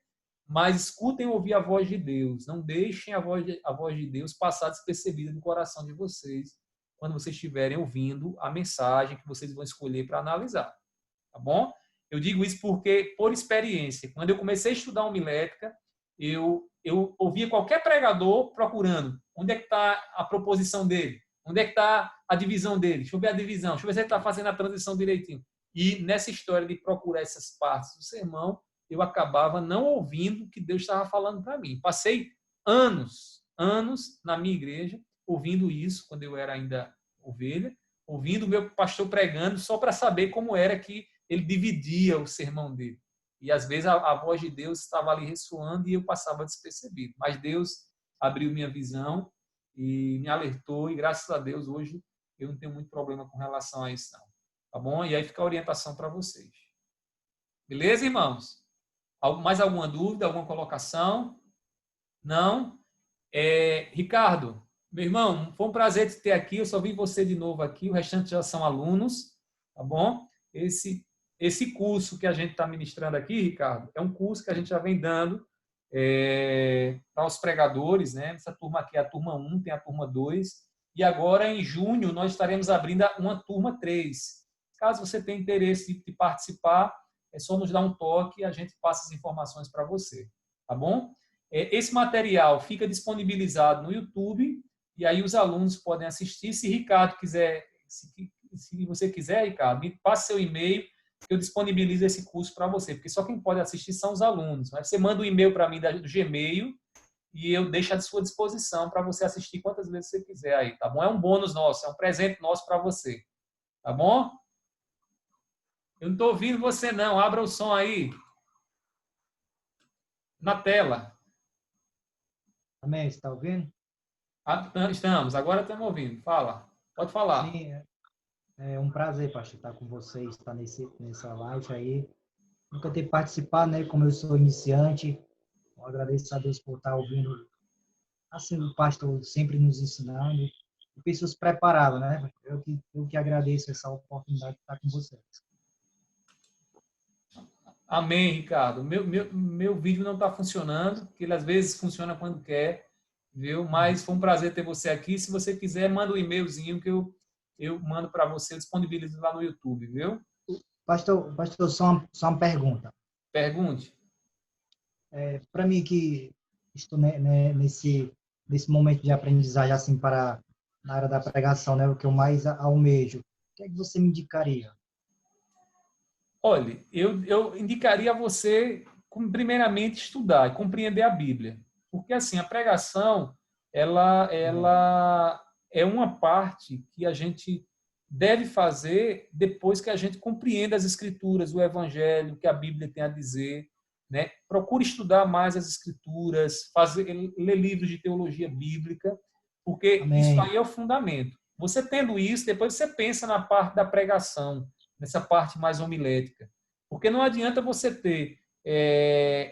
mas escutem ouvir a voz de Deus. Não deixem a voz de Deus passar despercebida no coração de vocês quando vocês estiverem ouvindo a mensagem que vocês vão escolher para analisar. Tá bom? Eu digo isso porque, por experiência, quando eu comecei a estudar homilética, eu ouvia qualquer pregador procurando onde é que está a proposição dele, onde é que está a divisão dele, deixa eu ver a divisão, deixa eu ver se ele está fazendo a transição direitinho. E nessa história de procurar essas partes do sermão, eu acabava não ouvindo o que Deus estava falando para mim. Passei anos na minha igreja ouvindo isso, quando eu era ainda ovelha, ouvindo o meu pastor pregando só para saber como era que ele dividia o sermão dele. E às vezes a voz de Deus estava ali ressoando e eu passava despercebido. Mas Deus abriu minha visão e me alertou, e graças a Deus hoje eu não tenho muito problema com relação a isso, não. Tá bom? E aí fica a orientação para vocês. Beleza, irmãos? Mais alguma dúvida, alguma colocação? Não? Ricardo, meu irmão, foi um prazer te ter aqui, eu só vi você de novo aqui, o restante já são alunos, tá bom? Esse curso que a gente está ministrando aqui, Ricardo, é um curso que a gente já vem dando para os pregadores, né? Essa turma aqui é a turma 1, tem a turma 2, e agora em junho nós estaremos abrindo uma turma 3. Caso você tenha interesse de participar, é só nos dar um toque e a gente passa as informações para você, tá bom? Esse material fica disponibilizado no YouTube e aí os alunos podem assistir. Se Ricardo quiser, se você quiser, Ricardo, me passe seu e-mail que eu disponibilizo esse curso para você, porque só quem pode assistir são os alunos. Mas você manda um e-mail para mim do Gmail e eu deixo à sua disposição para você assistir quantas vezes você quiser aí, tá bom? É um bônus nosso, é um presente nosso para você, tá bom? Eu não estou ouvindo você não, abra o som aí. Na tela. Amém, você está ouvindo? Estamos, agora estamos ouvindo. Fala, pode falar. Sim, é um prazer, pastor, estar com vocês, estar nessa live aí. Nunca ter participado, né? Como eu sou iniciante, eu agradeço a Deus por estar ouvindo, assim, o pastor sempre nos ensinando, e pessoas preparadas, né? Eu que agradeço essa oportunidade de estar com vocês. Amém, Ricardo. Meu vídeo não está funcionando, porque ele às vezes funciona quando quer, viu? Mas foi um prazer ter você aqui. Se você quiser, manda um e-mailzinho que eu mando para você, eu disponibilizo lá no YouTube, viu? Pastor, só uma pergunta. Pergunte. Para mim que estou nesse momento de aprendizagem assim na área da pregação, né, o que eu mais almejo, o que é que você me indicaria? Olha, eu indicaria a você, primeiramente, estudar e compreender a Bíblia. Porque, assim, a pregação, ela é uma parte que a gente deve fazer depois que a gente compreenda as Escrituras, o Evangelho, o que a Bíblia tem a dizer, né? Procure estudar mais as Escrituras, ler livros de teologia bíblica, porque Amém. Isso aí é o fundamento. Você tendo isso, depois você pensa na parte da pregação, nessa parte mais homilética. Porque não adianta você ter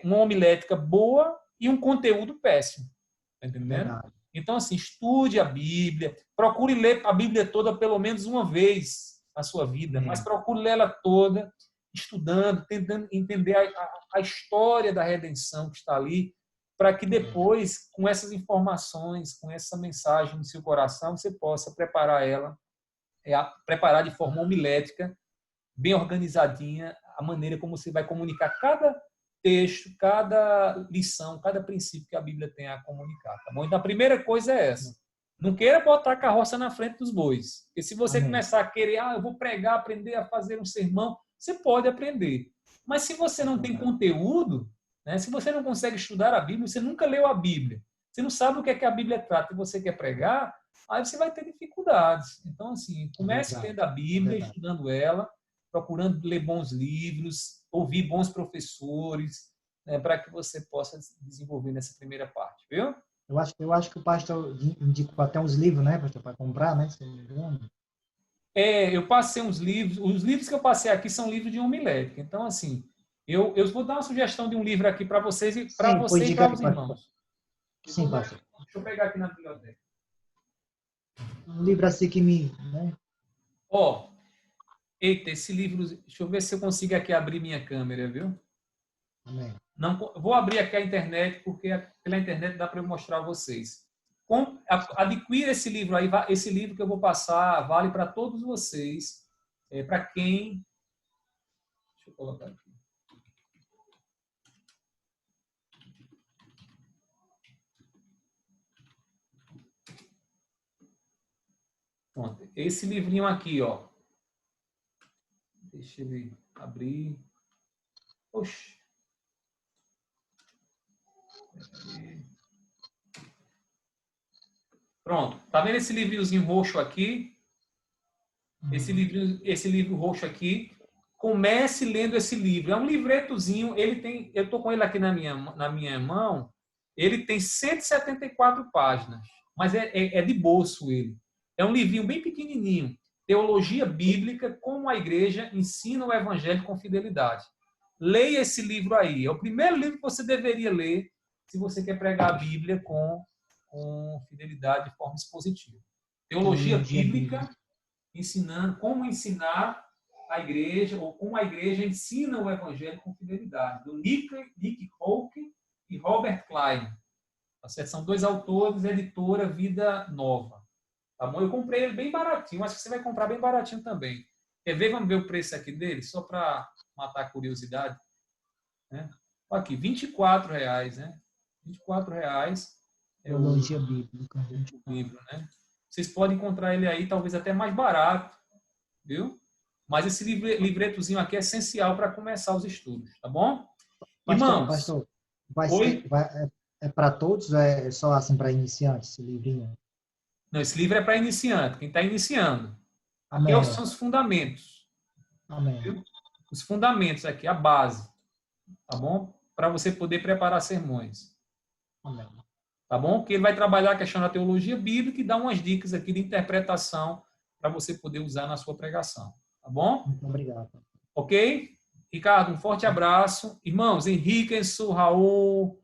uma homilética boa e um conteúdo péssimo. Tá entendendo? Verdade. Então, assim, estude a Bíblia, procure ler a Bíblia toda pelo menos uma vez na sua vida, mas procure ler-la toda, estudando, tentando entender a história da redenção que está ali, para que depois, com essas informações, com essa mensagem no seu coração, você possa preparar ela, preparar de forma homilética, bem organizadinha, a maneira como você vai comunicar cada texto, cada lição, cada princípio que a Bíblia tem a comunicar, tá bom? Então, a primeira coisa é essa. Não queira botar a carroça na frente dos bois. Porque se você começar a querer, eu vou pregar, aprender a fazer um sermão, você pode aprender. Mas se você não tem conteúdo, né, se você não consegue estudar a Bíblia, você nunca leu a Bíblia, você não sabe o que é que a Bíblia trata e você quer pregar, aí você vai ter dificuldades. Então, assim, comece lendo a Bíblia, estudando ela, procurando ler bons livros, ouvir bons professores, né, para que você possa desenvolver nessa primeira parte, viu? Eu acho que o pastor indicou até uns livros, né, pastor, para comprar, né? Se não me engano. Eu passei uns livros. Os livros que eu passei aqui são livros de homilética. Então, assim, eu vou dar uma sugestão de um livro aqui para vocês e para vocês e para os irmãos. Sim, pastor. Deixa eu pegar aqui na biblioteca. Um livro assim que me... Né? Eita, esse livro... Deixa eu ver se eu consigo aqui abrir minha câmera, viu? Amém. Não, vou abrir aqui a internet, porque pela internet dá para eu mostrar a vocês. Adquira esse livro aí. Esse livro que eu vou passar vale para todos vocês. Para quem... Deixa eu colocar aqui. Pronto. Esse livrinho aqui, ó. Deixa ele abrir. Oxe. Pronto. Tá vendo esse livrinhozinho roxo aqui? Esse livro roxo aqui. Comece lendo esse livro. É um livretozinho. Eu tô com ele aqui na minha mão. Ele tem 174 páginas. Mas é de bolso ele. É um livrinho bem pequenininho. Teologia Bíblica, como a igreja ensina o evangelho com fidelidade. Leia esse livro aí. É o primeiro livro que você deveria ler se você quer pregar a Bíblia com fidelidade de forma expositiva. Teologia Bíblica, ensinando como ensinar a igreja, ou como a igreja ensina o evangelho com fidelidade, do Nick Holke e Robert Klein. São dois autores, editora Vida Nova. Tá bom? Eu comprei ele bem baratinho, acho que você vai comprar bem baratinho também. Quer ver? Vamos ver o preço aqui dele, só para matar a curiosidade. Né? Aqui, R$24, né? R$24 é Teologia Bíblica. O livro, né? Vocês podem encontrar ele aí, talvez até mais barato, viu? Mas esse livretozinho aqui é essencial para começar os estudos, tá bom? Irmãos, pastor, é para todos ou é só assim para iniciantes esse livrinho? Não, esse livro é para iniciante, quem está iniciando. Amém. Aqui são os fundamentos. Amém. Viu? Os fundamentos aqui, a base. Tá bom? Para você poder preparar sermões. Amém. Tá bom? Que ele vai trabalhar a questão da teologia bíblica e dar umas dicas aqui de interpretação para você poder usar na sua pregação. Tá bom? Muito obrigado. Ok? Ricardo, um forte abraço. Irmãos, Henrique, Raul,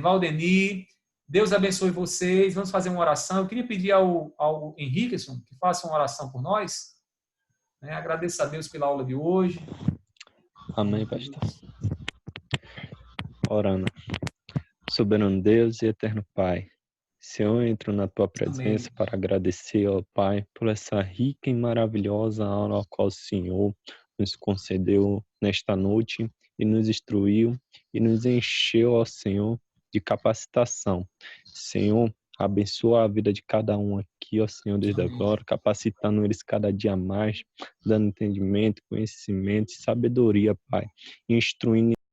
Valdenir, Deus abençoe vocês. Vamos fazer uma oração. Eu queria pedir ao Henriqueson que faça uma oração por nós. Agradeço a Deus pela aula de hoje. Amém, pastor. Orando. Soberano Deus e eterno Pai, Senhor, eu entro na tua presença para agradecer, ó Pai, por essa rica e maravilhosa aula a qual o Senhor nos concedeu nesta noite e nos instruiu e nos encheu, ó Senhor, de capacitação. Senhor, abençoa a vida de cada um aqui, ó Senhor Deus da glória, capacitando eles cada dia mais, dando entendimento, conhecimento e sabedoria, Pai, instruindo